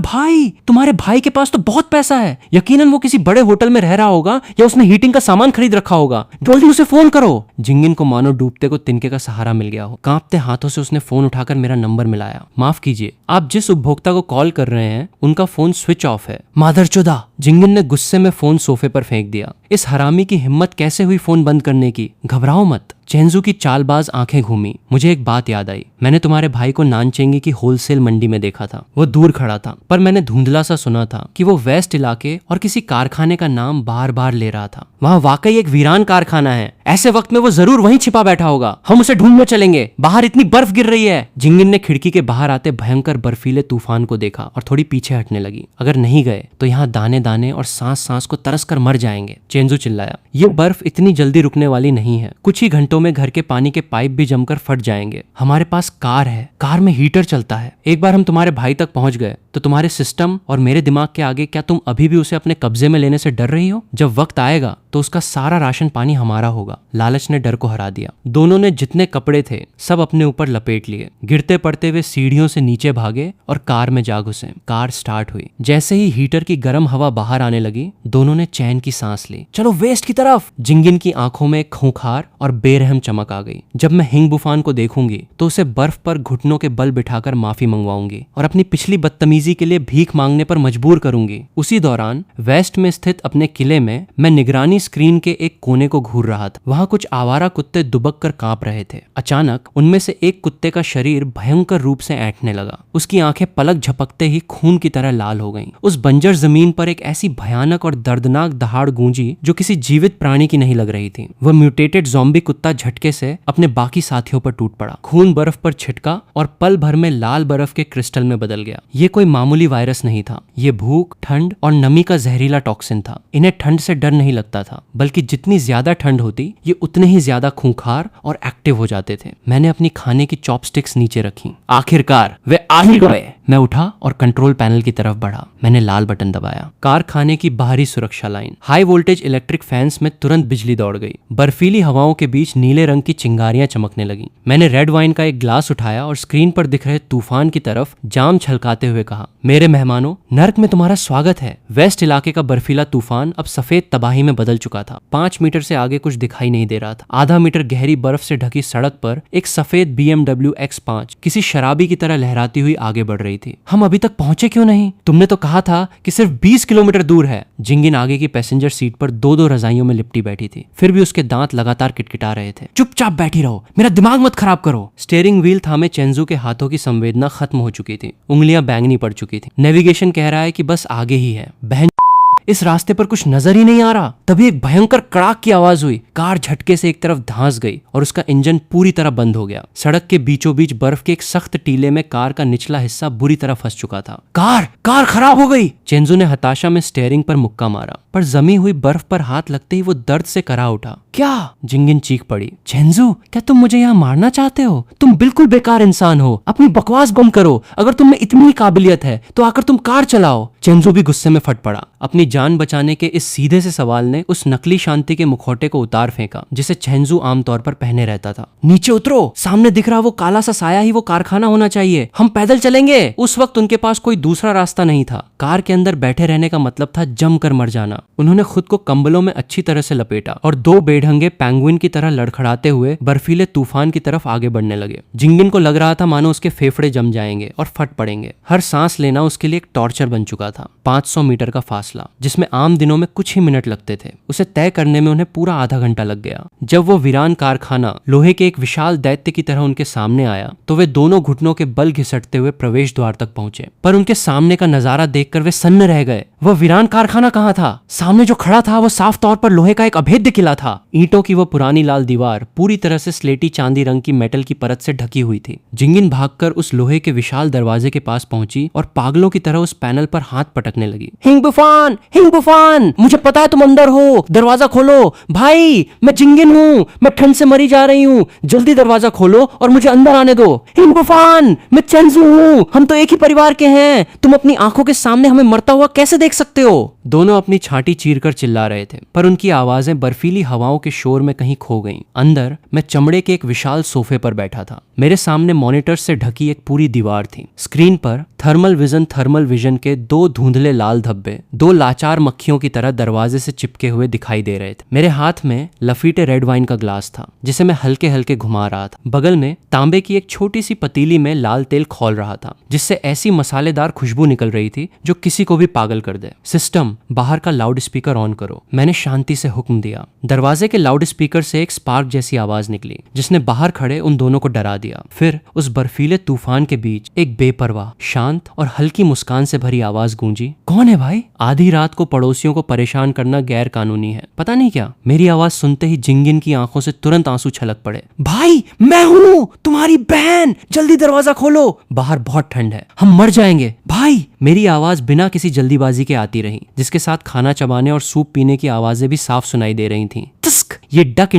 Speaker 1: भाई के पास तो बहुत पैसा है। यकीनन वो किसी बड़े होटल में रह रहा होगा या उसने हीटिंग का सामान खरीद रखा होगा। जल्दी उसे फोन करो। जिंगिन को मानो डूबते को तिनके का सहारा मिल गया हो। कांपते हाथों से उसने फोन उठाकर मेरा नंबर मिलाया। माफ कीजिए, आप जिस उपभोक्ता को कॉल कर रहे हैं उनका फोन स्विच ऑफ है। मादरचोदा। जिंगिन ने गुस्से में फोन सोफे पर फेंक दिया। इस हरामी की हिम्मत कैसे हुई फोन बंद करने की? घबराओ मत। चेंजू की चालबाज आंखें घूमी। मुझे एक बात याद आई। मैंने तुम्हारे भाई को नानचेंगी की होलसेल मंडी में देखा था। वो दूर खड़ा था, पर मैंने धुंधला सा सुना था कि वो वेस्ट इलाके और किसी कारखाने का नाम बार बार ले रहा था। वहाँ वाकई एक वीरान कारखाना है। ऐसे वक्त में वो जरूर वहीं छिपा बैठा होगा। हम उसे ढूंढने चलेंगे। बाहर इतनी बर्फ गिर रही है। जिंगिन ने खिड़की के बाहर आते भयंकर बर्फीले तूफान को देखा और थोड़ी पीछे हटने लगी। अगर नहीं गए तो यहाँ दाने दाने और सांस सांस को तरस कर मर जाएंगे। चेंजू चिल्लाया। ये बर्फ इतनी जल्दी रुकने वाली नहीं है। कुछ ही घंटों में घर के पानी के पाइप भी जमकर फट जाएंगे। हमारे पास कार है, कार में हीटर चलता है। एक बार हम तुम्हारे भाई तक पहुंच गए तो तुम्हारे सिस्टम और मेरे दिमाग के आगे क्या तुम अभी भी उसे अपने कब्जे में लेने से डर रही हो? जब वक्त आएगा तो उसका सारा राशन पानी हमारा होगा। लालच ने डर को हरा दिया। दोनों ने जितने कपड़े थे सब अपने ऊपर लपेट लिए। गिरते पड़ते हुए सीढ़ियों से नीचे भागे और कार में जा घुसे। कार स्टार्ट हुई। जैसे ही हीटर की गर्म हवा बाहर आने लगी, दोनों ने चैन की सांस ली। चलो वेस्ट की तरफ। जिंगिन की आंखों में एक खूंखार और बेरहम चमक आ गई। जब मैं हिंग बुफान को देखूंगी तो उसे बर्फ पर घुटनों के बल बिठाकर माफी मंगवाऊंगी और अपनी पिछली बदतमीजी के लिए भीख मांगने पर मजबूर करूंगी। उसी दौरान वेस्ट में स्थित अपने किले में मैं निगरानी स्क्रीन के एक कोने को घूर रहा था। वहां कुछ आवारा कुत्ते दुबक कर कांप रहे थे। अचानक उनमें से एक कुत्ते का शरीर भयंकर रूप से ऐंठने लगा। उसकी आंखें पलक झपकते ही खून की तरह लाल हो गईं। उस बंजर जमीन पर एक ऐसी भयानक और दर्दनाक दहाड़ गूंजी जो किसी जीवित प्राणी की नहीं लग रही थी। वह म्यूटेटेड ज़ॉम्बी कुत्ता झटके से अपने बाकी साथियों पर टूट पड़ा। खून बर्फ पर छिटका और पल भर में लाल बर्फ के क्रिस्टल में बदल गया। ये कोई मामूली वायरस नहीं था। ये भूख, ठंड और नमी का जहरीला टॉक्सिन था। इन्हें ठंड से डर नहीं लगता था, बल्कि जितनी ज्यादा ठंड होती ये उतने ही ज्यादा खूंखार और एक्टिव हो जाते थे। मैंने अपनी खाने की चॉपस्टिक्स नीचे रखी। आखिरकार वे आ ही गए। मैं उठा और कंट्रोल पैनल की तरफ बढ़ा। मैंने लाल बटन दबाया। कारखाने की बाहरी सुरक्षा line, high voltage electric fans में तुरंत बिजली दौड़ गई। बर्फीली हवाओं के बीच नीले रंग की चिंगारियां चमकने लगीं। मैंने रेड वाइन का एक ग्लास उठाया और स्क्रीन पर दिख रहे तूफान की तरफ जाम छलकाते हुए कहा, मेरे मेहमानों, नर्क में तुम्हारा स्वागत है। वेस्ट इलाके का बर्फीला तूफान अब सफेद तबाही में बदल चुका था। 5 मीटर से आगे कुछ दिखाई नहीं दे रहा था। आधा मीटर गहरी बर्फ से ढकी सड़क पर एक सफेद BMW X5 किसी शराबी की तरह लहराती हुई आगे बढ़ रही थी। हम अभी तक पहुंचे क्यों नहीं? तुमने तो कहा था कि सिर्फ 20 किलोमीटर दूर है। जिंगिन आगे की पैसेंजर सीट पर 2-2 रजाइयों में लिपटी बैठी थी। फिर भी उसके दांत लगातार किटकिटा रहे थे। चुपचाप बैठी रहो, मेरा दिमाग मत खराब करो। स्टीयरिंग व्हील थामे चेंजू के हाथों की संवेदना खत्म हो चुकी थी। उंगलियां बैंगनी पड़ चुकी थी। नेविगेशन कह रहा है कि बस आगे ही है। बहन, इस रास्ते पर कुछ नजर ही नहीं आ रहा। तभी एक भयंकर कड़ाक की आवाज हुई। कार झटके से एक तरफ धंस गई और उसका इंजन पूरी तरह बंद हो गया। सड़क के बीचों बीच बर्फ के एक सख्त टीले में कार का निचला हिस्सा बुरी तरह फंस चुका था। कार खराब हो गई। चेंजू ने हताशा में स्टीयरिंग पर मुक्का मारा, पर जमी हुई बर्फ पर हाथ लगते ही वो दर्द से करा उठा। क्या? जिंगिन चीख पड़ी। चेंजू, क्या तुम मुझे यहाँ मारना चाहते हो? तुम बिल्कुल बेकार इंसान हो। अपनी बकवास बंद करो। अगर तुम में इतनी काबिलियत है तो आकर तुम कार चलाओ। चेंजू भी गुस्से में फट पड़ा। अपनी जान बचाने के इस सीधे से सवाल ने उस नकली शांति के मुखौटे को उतार फेंका जिसे चेंजू आमतौर पर पहने रहता था। नीचे उतरो, सामने दिख रहा वो काला सा साया ही वो कारखाना होना चाहिए, हम पैदल चलेंगे। उस वक्त उनके पास कोई दूसरा रास्ता नहीं था। कार के अंदर बैठे रहने का मतलब था जमकर मर जाना। उन्होंने खुद को कंबलों में अच्छी तरह से लपेटा और दो बेढंगे पेंगुइन की तरह लड़खड़ाते हुए बर्फीले तूफान की तरफ आगे बढ़ने लगे। जिंगिन को लग रहा था मानो उसके फेफड़े जम जाएंगे और फट पड़ेंगे। हर सांस लेना उसके लिए एक टॉर्चर बन चुका था। 500 मीटर का फासला जिसमें आम दिनों में कुछ ही मिनट लगते थे, उसे तय करने में उन्हें पूरा आधा घंटा लग गया। जब वो वीरान कारखाना लोहे के एक विशाल दैत्य की तरह उनके सामने आया तो वे दोनों घुटनों के बल घिसटते हुए प्रवेश द्वार तक पहुंचे। पर उनके सामने का नजारा देखकर वे सन्न रह गए। वह वीरान कारखाना कहाँ था? सामने जो खड़ा था वो साफ तौर पर लोहे का एक अभेद्य किला था। ईंटों की वो पुरानी लाल दीवार पूरी तरह से स्लेटी चांदी रंग की मेटल की परत से ढकी हुई थी। जिंगिन भागकर उस लोहे के विशाल दरवाजे के पास पहुंची और पागलों की तरह उस पैनल पर हाथ पटकने लगी। हिंग बुफान, मुझे पता है तुम अंदर हो, दरवाजा खोलो। भाई मैं जिंगिन हूँ, मैं ठंड से मरी जा रही हूँ, जल्दी दरवाजा खोलो और मुझे अंदर आने दो। हिंग बुफान, मैं चेंजू हूँ, हम तो एक ही परिवार के हैं, तुम अपनी आंखों के सामने हमें मरता हुआ कैसे देख सकते हो? दोनों अपनी छाती चीरकर चिल्ला रहे थे, पर उनकी आवाजें बर्फीली हवाओं के शोर में कहीं खो गईं। अंदर मैं चमड़े के एक विशाल सोफे पर बैठा था। मेरे सामने मॉनिटर से ढकी एक पूरी दीवार थी। स्क्रीन पर थर्मल विजन के दो धुंधले लाल धब्बे दो लाचार मक्खियों की तरह दरवाजे से चिपके हुए दिखाई दे रहे थे। मेरे हाथ में लफीटे रेड वाइन का ग्लास था जिसे मैं हल्के हल्के घुमा रहा था। बगल में तांबे की एक छोटी सी पतीली में लाल तेल खौल रहा था जिससे ऐसी मसालेदार खुशबू निकल रही थी जो किसी को भी पागल कर दे। सिस्टम, बाहर का लाउड स्पीकर ऑन करो, मैंने शांति से हुक्म दिया। दरवाजे के लाउड स्पीकर से एक स्पार्क जैसी आवाज निकली जिसने बाहर खड़े उन दोनों को डरा दिया। फिर उस बर्फीले तूफान के बीच एक बेपरवाह, शांत और हल्की मुस्कान से भरी आवाज गूंजी। कौन है भाई? आधी रात को पड़ोसियों को परेशान करना गैर कानूनी है, पता नहीं क्या? मेरी आवाज सुनते ही जिंगिन की आंखों से तुरंत आंसू छलक पड़े। भाई मैं हूँ, तुम्हारी बहन, जल्दी दरवाजा खोलो, बाहर बहुत ठंड है, हम मर जाएंगे। भाई, मेरी आवाज बिना किसी जल्दीबाजी के आती रही जिसके साथ खाना चबाने और सूप पीने की आवाजें भी साफ सुनाई दे रही थीं। ये डक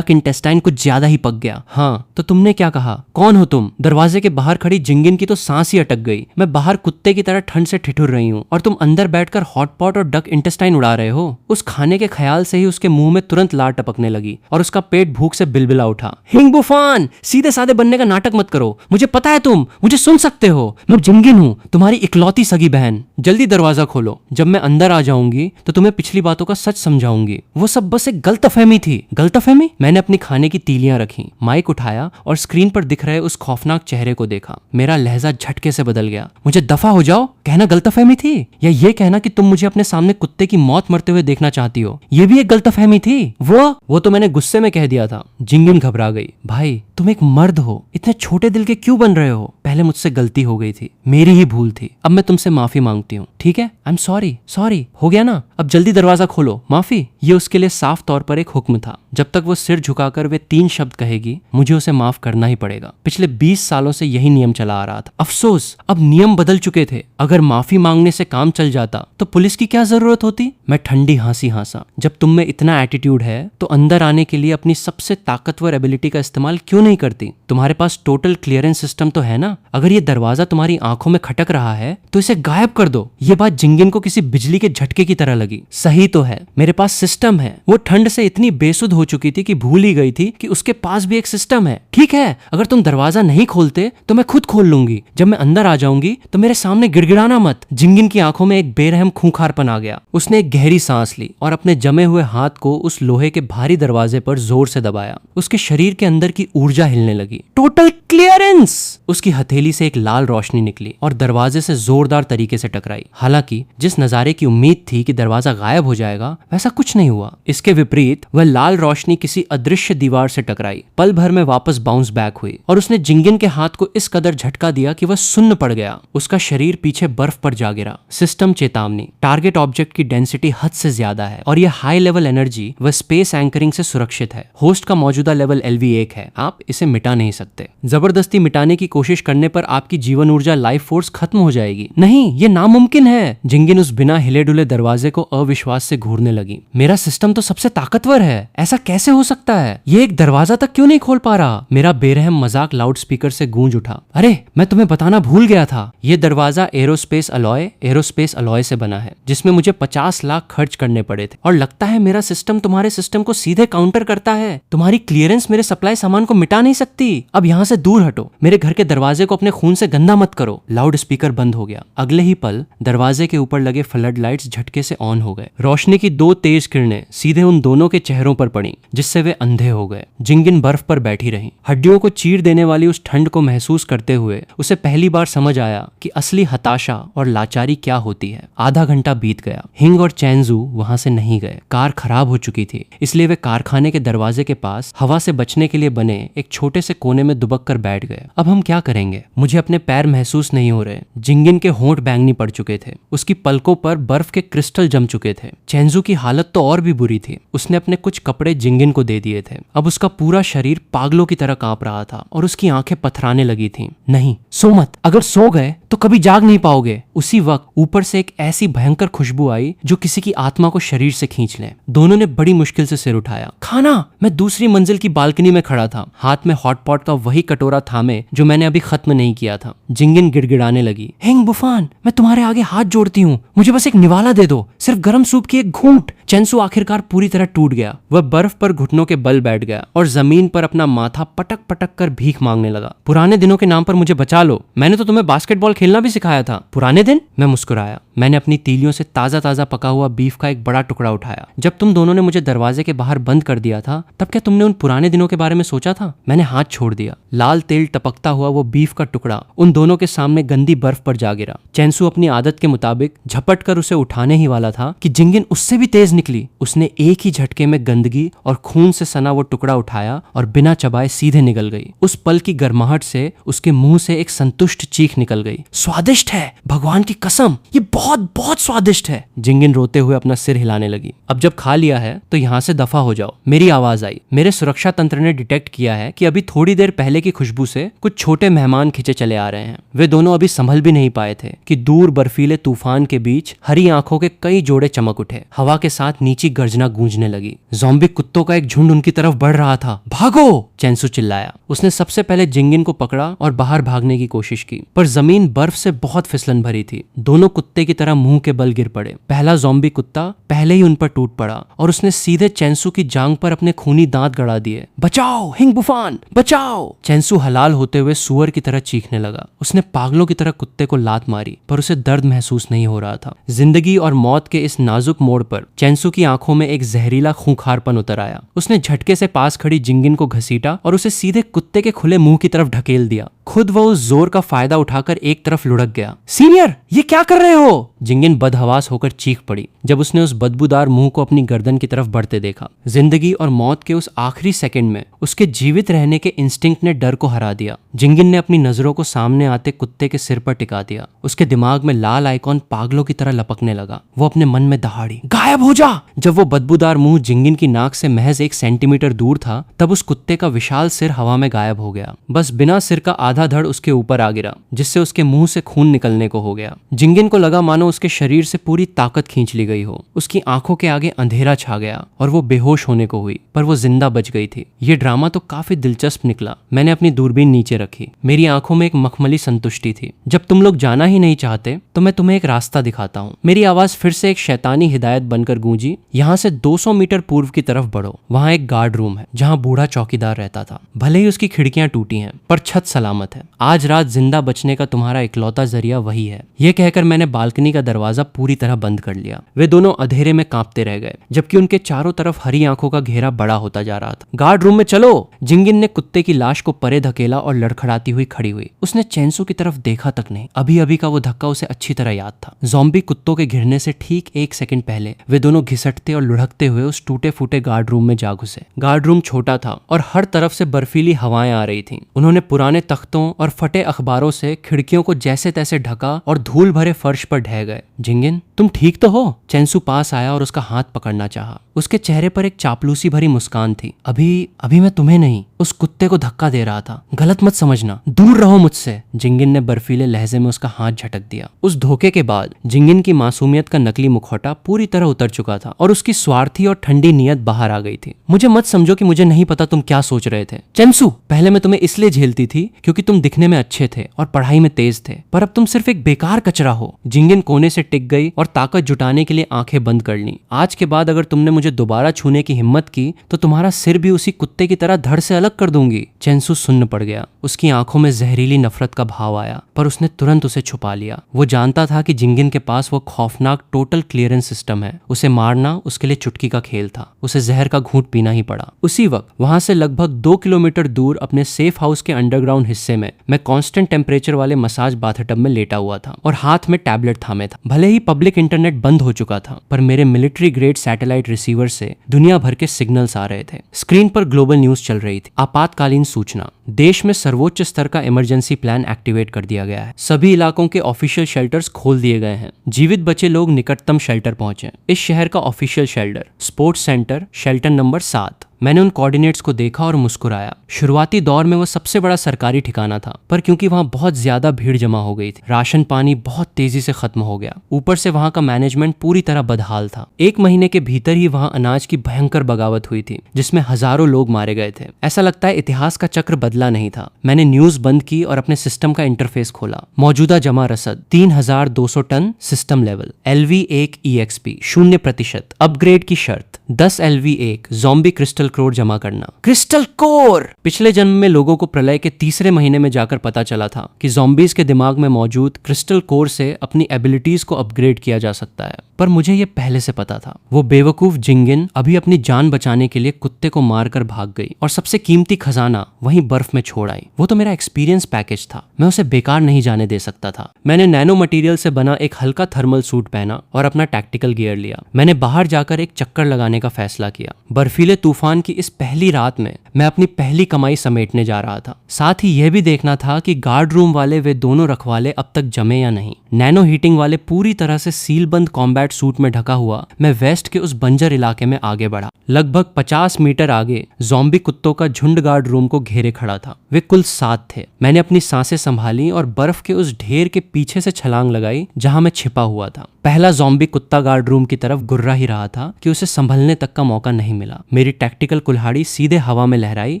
Speaker 1: इंटेस्टाइन कुछ ज्यादा ही पक गया। हाँ तो तुमने क्या कहा? कौन हो तुम? दरवाजे के बाहर खड़ी जिंगिन की तो सांस ही अटक गई। मैं बाहर कुत्ते की तरह ठंड से ठिठुर रही हूँ और तुम अंदर बैठकर हॉटपॉट और डक इंटेस्टाइन उड़ा रहे हो। उस खाने के ख्याल से ही उसके मुंह में तुरंत लार टपकने लगी और उसका पेट भूख से बिलबिला उठा। हिंग बुफान, सीधे साधे बनने का नाटक मत करो, मुझे पता है तुम मुझे सुन सकते हो। मैं जिंगिन हूँ, तुम्हारी इकलौती सगी बहन। जल्दी दरवाजा खोलो, जब मैं अंदर आ जाऊंगी तो तुम्हें पिछली बातों का सच समझाऊंगी। वो सब बस एक गलतफहमी थी। गलतफहमी? मैंने अपनी खाने की तीलियां रखी, माइक उठाया और स्क्रीन पर दिख रहे उस खौफनाक चेहरे को देखा। मेरा लहजा झटके से बदल गया। मुझे दफा हो जाओ, कहना गलतफहमी थी, या ये कहना कि तुम मुझे अपने सामने कुत्ते की मौत मरते हुए देखना चाहती हो, ये भी एक गलतफहमी थी। वो तो मैंने गुस्से में कह दिया था। जिंगिन घबरा गई। भाई तुम एक मर्द हो, इतने छोटे दिल के क्यों बन रहे हो? पहले मुझसे गलती हो गई थी, मेरी ही भूल थी, अब मैं तुमसे माफी मांगती हूँ, ठीक है? आई एम सॉरी, हो गया ना? अब जल्दी दरवाजा खोलो, माफी। ये उसके लिए साफ तौर पर एक हुक्म था। जब तक वो सिर झुकाकर वे 3 शब्द कहेगी, मुझे उसे माफ करना ही पड़ेगा। पिछले 20 सालों से यही नियम चला आ रहा था। अफसोस, अब नियम बदल चुके थे। अगर माफी मांगने से काम चल जाता तो पुलिस की क्या जरूरत होती? मैं ठंडी हंसी हंसा। जब तुम में इतना एटीट्यूड है तो अंदर आने के लिए अपनी सबसे ताकतवर एबिलिटी का इस्तेमाल क्यों नहीं करती? तुम्हारे पास टोटल क्लियरेंस सिस्टम तो है ना? अगर ये दरवाजा तुम्हारी आंखों में खटक रहा है तो इसे गायब कर दो। ये बात जिंगिन को किसी बिजली के झटके की तरह लगी। सही तो है, मेरे पास सिस्टम है। वो ठंड से इतनी बेसुध हो चुकी थी कि भूल ही गई थी कि उसके पास भी एक सिस्टम है। ठीक है, अगर तुम दरवाजा नहीं खोलते तो मैं खुद खोल लूंगी। जब मैं अंदर आ जाऊंगी तो मेरे सामने गिड़गिड़ाना मत। जिंगिन की आंखों में एक बेरहम खूंखारपन आ गया। उसने एक गहरी सांस ली और अपने जमे हुए हाथ को उस लोहे के भारी दरवाजे पर जोर से दबाया। उसके शरीर के अंदर की ऊर्जा हिलने लगी। Total clearance! उसकी हथेली से एक लाल रोशनी निकली और दरवाजे से जोरदार तरीके से टकराई। हालांकि जिस नजारे की उम्मीद थी कि दरवाजा गायब हो जाएगा, वैसा कुछ नहीं हुआ। इसके विपरीत वह लाल रोशनी किसी अदृश्य दीवार से टकराई, पल भर में वापस बाउंस बैक हुई और उसने जिंगिन के हाथ को इस कदर झटका दिया कि वह सुन्न पड़ गया। उसका शरीर पीछे बर्फ पर जा गिरा। सिस्टम चेतावनी, टारगेट ऑब्जेक्ट की डेंसिटी हद से ज्यादा है और यह हाई लेवल एनर्जी व स्पेस एंकरिंग से सुरक्षित है। होस्ट का मौजूदा लेवल LV1 है, आप इसे मिटा नहीं सकते। जबरदस्ती मिटाने की कोशिश करने पर आपकी जीवन ऊर्जा लाइफ फोर्स खत्म हो जाएगी। नहीं, ये नामुमकिन है। जिंगिन उस बिना हिले डुले दरवाजे को अविश्वास से घूरने लगी। मेरा सिस्टम तो सबसे ताकतवर है, ऐसा कैसे हो सकता है? ये एक दरवाजा तक क्यों नहीं खोल पा रहा? मेरा बेरहम मजाक लाउड स्पीकर से गूंज उठा। अरे मैं तुम्हें बताना भूल गया था, ये दरवाजा एरोस्पेस अलॉय से बना है, जिसमें मुझे 50 लाख खर्च करने पड़े थे। और लगता है मेरा सिस्टम तुम्हारे सिस्टम को सीधे काउंटर करता है। तुम्हारी क्लियरेंस मेरे सप्लाई सामान को मिटा नहीं सकती। अब यहाँ से दूर हटो, मेरे घर के दरवाजे को अपने खून से गंदा मत करो। लाउड स्पीकर बंद हो गया। अगले ही पल दरवाजे के ऊपर लगे फ्लड लाइट्स झटके से ऑन हो गए। रोशनी की 2 तेज किरणें सीधे उन दोनों के चेहरों पर पड़ी, जिससे वे अंधे हो गए। जिंगिन बर्फ पर बैठी रही, हड्डियों को चीर देने वाली उस ठंड को महसूस करते हुए उसे पहली बार समझ आया कि असली हताशा और लाचारी क्या होती है। आधा घंटा बीत गया। हिंग और चैनजू वहां से नहीं गए। कार खराब हो चुकी थी, इसलिए वे कारखाने के दरवाजे के पास हवा से बचने के लिए बने एक छोटे से कोने में दुबक कर बैठ गए। अब हम क्या करेंगे? मुझे अपने पैर महसूस नहीं हो रहे। जिंगिन के होंठ बैंगनी पड़ चुके थे, उसकी पलकों पर बर्फ के क्रिस्टल जम चुके थे। चैनजू की हालत तो और भी बुरी थी। उसने अपने कुछ कपड़े जिंगिन को दे दिए थे। अब उसका पूरा शरीर पागलों की तरह कांप रहा था और उसकी आंखें पथराने लगी थीं। नहीं, सो मत, अगर सो गए तो कभी जाग नहीं पाओगे। उसी वक्त ऊपर से एक ऐसी भयंकर खुशबू आई जो किसी की आत्मा को शरीर से खींच ले। दोनों ने बड़ी मुश्किल से सिर उठाया। खाना! मैं दूसरी मंजिल की बालकनी में खड़ा था, हाथ में हॉटपॉट का वही कटोरा थामे जो मैंने अभी खत्म नहीं किया था। जिंगिन गिड़गिड़ाने लगी। हिंग बुफान, मैं तुम्हारे आगे हाथ जोड़ती हूँ, मुझे बस एक निवाला दे दो, सिर्फ गर्म सूप की एक घूंट। चेंसू आखिरकार पूरी तरह टूट गया। वह बर्फ पर घुटनों के बल बैठ गया और जमीन पर अपना माथा पटक पटक कर भीख मांगने लगा। पुराने दिनों के नाम पर मुझे बचा लो, मैंने तो तुम्हें बास्केटबॉल खेलना भी सिखाया था। पुराने दिन? मैं मुस्कुराया। मैंने अपनी तीलियों से ताजा ताजा पका हुआ बीफ का एक बड़ा टुकड़ा उठाया। जब तुम दोनों ने मुझे दरवाजे के बाहर बंद कर दिया था, तब क्या तुमने उन पुराने दिनों के बारे में सोचा था? मैंने हाथ छोड़ दिया। लाल तेल टपकता हुआ वो बीफ का टुकड़ा उन दोनों के सामने गंदी बर्फ पर जा गिरा। चेंसू अपनी आदत के मुताबिक झपट कर उसे उठाने ही वाला था कि जिंगिन उससे भी तेज निकली। उसने एक ही झटके में गंदगी और खून से सना वो टुकड़ा उठाया और बिना चबाए सीधे निगल गई। उस पल की गर्माहट से उसके मुंह से एक संतुष्ट चीख निकल गई। स्वादिष्ट है, भगवान की कसम, ये बहुत बहुत स्वादिष्ट है। जिंगिन रोते हुए अपना सिर हिलाने लगी। अब जब खा लिया है तो यहाँ से दफा हो जाओ। मेरी आवाज आई। मेरे सुरक्षा तंत्र ने डिटेक्ट किया है कि अभी थोड़ी देर पहले की खुशबू से कुछ छोटे मेहमान खिंचे चले आ रहे हैं। वे दोनों अभी संभल भी नहीं पाए थे कि दूर बर्फीले तूफान के बीच हरी आंखों के कई जोड़े चमक उठे। हवा के साथ नीची गर्जना गूंजने लगी। ज़ॉम्बी कुत्तों का एक झुंड उनकी तरफ बढ़ रहा था। भागो! चेंसू चिल्लाया। उसने सबसे पहले जिंगिन को पकड़ा और बाहर भागने की कोशिश की, पर जमीन बर्फ से बहुत फिसलन भरी थी। दोनों कुत्ते की तरह मुंह के बल गिर पड़े। पहला ज़ॉम्बी कुत्ता पहले ही उन पर टूट पड़ा और उसने सीधे चेंसू की जांघ पर अपने खूनी दांत गड़ा दिए। बचाओ हिंग बुफान, बचाओ! चेंसू हलाल होते हुए सुअर की तरह चीखने लगा। उसने पागलों की तरह कुत्ते को लात मारी, पर उसे दर्द महसूस नहीं हो रहा था। जिंदगी और मौत के इस नाजुक मोड़ पर चेंसू की आंखों में एक जहरीला खूंखारपन उतर आया। उसने झटके से पास खड़ी जिंगिन को घसीटा और उसे सीधे कुत्ते के खुले मुंह की तरफ ढकेल दिया। खुद वो उस जोर का फायदा उठाकर एक तरफ लुढ़क गया। सीनियर, ये क्या कर रहे हो? जिंगिन बदहवास होकर चीख पड़ी जब उसने उस बदबूदार मुंह को अपनी गर्दन की तरफ बढ़ते देखा। जिंदगी और मौत के उस आखिरी सेकंड में उसके जीवित रहने के इंस्टिंक्ट ने डर को हरा दिया। जिंगिन ने अपनी नजरों को सामने आते कुत्ते के सिर पर टिका दिया। उसके दिमाग में लाल आइकॉन पागलों की तरह लपकने लगा। वो अपने मन में दहाड़ी, गायब हो जा! जब वो बदबूदार मुंह जिंगिन की नाक से महज 1 सेंटीमीटर दूर था, तब उस कुत्ते का विशाल सिर हवा में गायब हो गया। बस बिना सिर का आधा धड़ उसके ऊपर आ गिरा, जिससे उसके मुंह से खून निकलने को हो गया। जिंगिन को लगा मानो उसके शरीर से पूरी ताकत खींच ली गई हो। उसकी आंखों के आगे अंधेरा छा गया और वो बेहोश होने को हुई, पर वो जिंदा बच गई थी। ये ड्रामा तो काफी दिलचस्प निकला। मैंने अपनी दूरबीन नीचे रखी। मेरी आंखों में एक मखमली संतुष्टि थी। जब तुम लोग जाना ही नहीं चाहते तो मैं तुम्हें एक रास्ता दिखाता हूँ। मेरी आवाज फिर से एक शैतानी हिदायत बनकर गूंजी। यहाँ से 200 मीटर पूर्व की तरफ बढ़ो। वहाँ एक गार्ड रूम है जहाँ बूढ़ा चौकीदार रहता था। भले ही उसकी खिड़कियां टूटी हैं, पर छत सलामत है। आज रात जिंदा बचने का तुम्हारा इकलौता जरिया वही है। यह कहकर मैंने बालकनी का दरवाजा पूरी तरह बंद कर लिया। वे दोनों अंधेरे में कांपते रह गए, जबकि उनके चारों तरफ हरी आंखों का घेरा बड़ा होता जा रहा था। गार्ड रूम में चलो! जिंगिन ने कुत्ते की लाश को परे धकेला और लड़खड़ाती हुई खड़ी हुई। उसने चेंसू की तरफ देखा तक नहीं। अभी अभी का वो धक्का उसे अच्छी तरह याद था। ज़ॉम्बी कुत्तों के घिरने से ठीक 1 सेकंड पहले वे दोनों घिसटते और लुढ़कते हुए उस टूटे फूटे गार्ड रूम में जा घुसे। गार्ड रूम छोटा था और हर तरफ से बर्फीली हवाएं आ रही थीं। उन्होंने पुराने तख्तों और फटे अखबारों से खिड़कियों को जैसे तैसे ढका और धूल भरे फर्श पर ढह गए। जिंगिन, तुम ठीक तो हो? चेंसू पास आया और उसका हाथ पकड़ना चाहा। उसके चेहरे पर एक चापलूसी भरी मुस्कान थी। अभी मैं तुम्हें नहीं, उस कुत्ते को धक्का दे रहा था। गलत मत समझना, दूर रहो मुझसे। जिंगिन ने बर्फीले लहजे में उसका हाथ झटक दिया। उस धोखे के बाद जिंगिन की मासूमियत का नकली मुखौटा पूरी तरह उतर चुका था और उसकी स्वार्थी और ठंडी नीयत बाहर आ गई थी। मुझे मत समझो कि मुझे नहीं पता तुम क्या सोच रहे थे चेंसू। पहले मैं तुम्हें इसलिए झेलती थी क्योंकि तुम दिखने में अच्छे थे और पढ़ाई में तेज थे, पर अब तुम सिर्फ एक बेकार कचरा हो। जिंगिन कोने से टिक गई और ताकत जुटाने के लिए आंखें बंद कर ली। आज के बाद अगर तुमने मुझे दोबारा छूने की हिम्मत की तो तुम्हारा सिर भी उसी कुत्ते की तरह धड़ से अलग कर दूंगी। चेंसू सुन्न पड़ गया। उसकी आंखों में जहरीली नफरत का भाव आया, पर उसने तुरंत उसे छुपा लिया। वो जानता था कि जिंगिन के पास वो खौफनाक टोटल क्लियरेंस सिस्टम है। उसे मारना उसके लिए चुटकी का खेल था। उसे जहर का घूंट पीना ही पड़ा। उसी वक्त वहां से लगभग 2 किलोमीटर दूर अपने सेफ हाउस के अंडरग्राउंड हिस्से में मैं कांस्टेंट टेम्परेचर वाले मसाज बाथटब में लेटा हुआ था और हाथ में टैबलेट थामे था। भले ही पब्लिक इंटरनेट बंद हो चुका था, पर मेरे मिलिट्री ग्रेड सैटेलाइट रिसीवर से दुनिया भर के सिग्नल्स आ रहे थे। स्क्रीन पर ग्लोबल न्यूज चल रही थी। आपातकालीन सूचना, देश में सर्वोच्च स्तर का इमरजेंसी प्लान एक्टिवेट कर दिया गया है। सभी इलाकों के ऑफिशियल शेल्टर्स खोल दिए गए हैं। जीवित बचे लोग निकटतम शेल्टर पहुंचे। इस शहर का official shelter sports centre shelter number 7। मैंने उन कोऑर्डिनेट्स को देखा और मुस्कुराया। शुरुआती दौर में वो सबसे बड़ा सरकारी ठिकाना था, पर क्योंकि वहां बहुत ज्यादा भीड़ जमा हो गई थी, राशन पानी बहुत तेजी से खत्म हो गया। ऊपर से वहां का मैनेजमेंट पूरी तरह बदहाल था। 1 महीने के भीतर ही वहां अनाज की भयंकर बगावत हुई थी, जिसमें हजारों लोग मारे गए थे। ऐसा लगता है इतिहास का चक्र बदला नहीं था। मैंने न्यूज बंद की और अपने सिस्टम का इंटरफेस खोला। मौजूदा जमा रसद 3200 ton system level, LV1 EXP 0%। Upgrade की शर्त 10 LV1 ज़ॉम्बी क्रिस्टल कोर जमा करना। Crystal core! पिछले जन्म में लोगों को प्रलय के तीसरे महीने में जाकर पता चला था कि ज़ॉम्बीज के दिमाग में मौजूद क्रिस्टल कोर से अपनी एबिलिटीज को अपग्रेड किया जा सकता है, पर मुझे यह पहले से पता था। वो बेवकूफ जिंगिन अभी अपनी जान बचाने के लिए कुत्ते को मारकर भाग गई और सबसे कीमती खजाना वहीं बर्फ में छोड़ आई। वो तो मेरा एक्सपीरियंस पैकेज था, मैं उसे बेकार नहीं जाने दे सकता था। मैंने नैनो मटेरियल से बना एक हल्का थर्मल सूट पहना और अपना टैक्टिकल गियर लिया। मैंने बाहर जाकर एक चक्कर लगाने का फैसला किया। बर्फीले तूफान की इस पहली रात में मैं अपनी पहली कमाई समेटने जा रहा था। साथ ही यह भी देखना था कि गार्ड रूम वाले वे दोनों रखवाले अब तक जमे या नहीं। नैनो हीटिंग वाले पूरी तरह से सीलबंद कॉम्बैट सूट में ढका हुआ मैं वेस्ट के उस बंजर इलाके में आगे बढ़ा। लगभग 50 मीटर आगे ज़ॉम्बी कुत्तों का झुंड गार्ड रूम को घेरे खड़ा था। वे कुल 7 थे। मैंने अपनी सांसें संभाली और बर्फ के उस ढेर के पीछे से छलांग लगाई जहां मैं छिपा हुआ था। पहला ज़ॉम्बी कुत्ता गार्ड रूम की तरफ गुर्रा ही रहा था कि उसे संभलने तक का मौका नहीं मिला। मेरी टैक्टिकल कुल्हाड़ी सीधे हवा में लहराई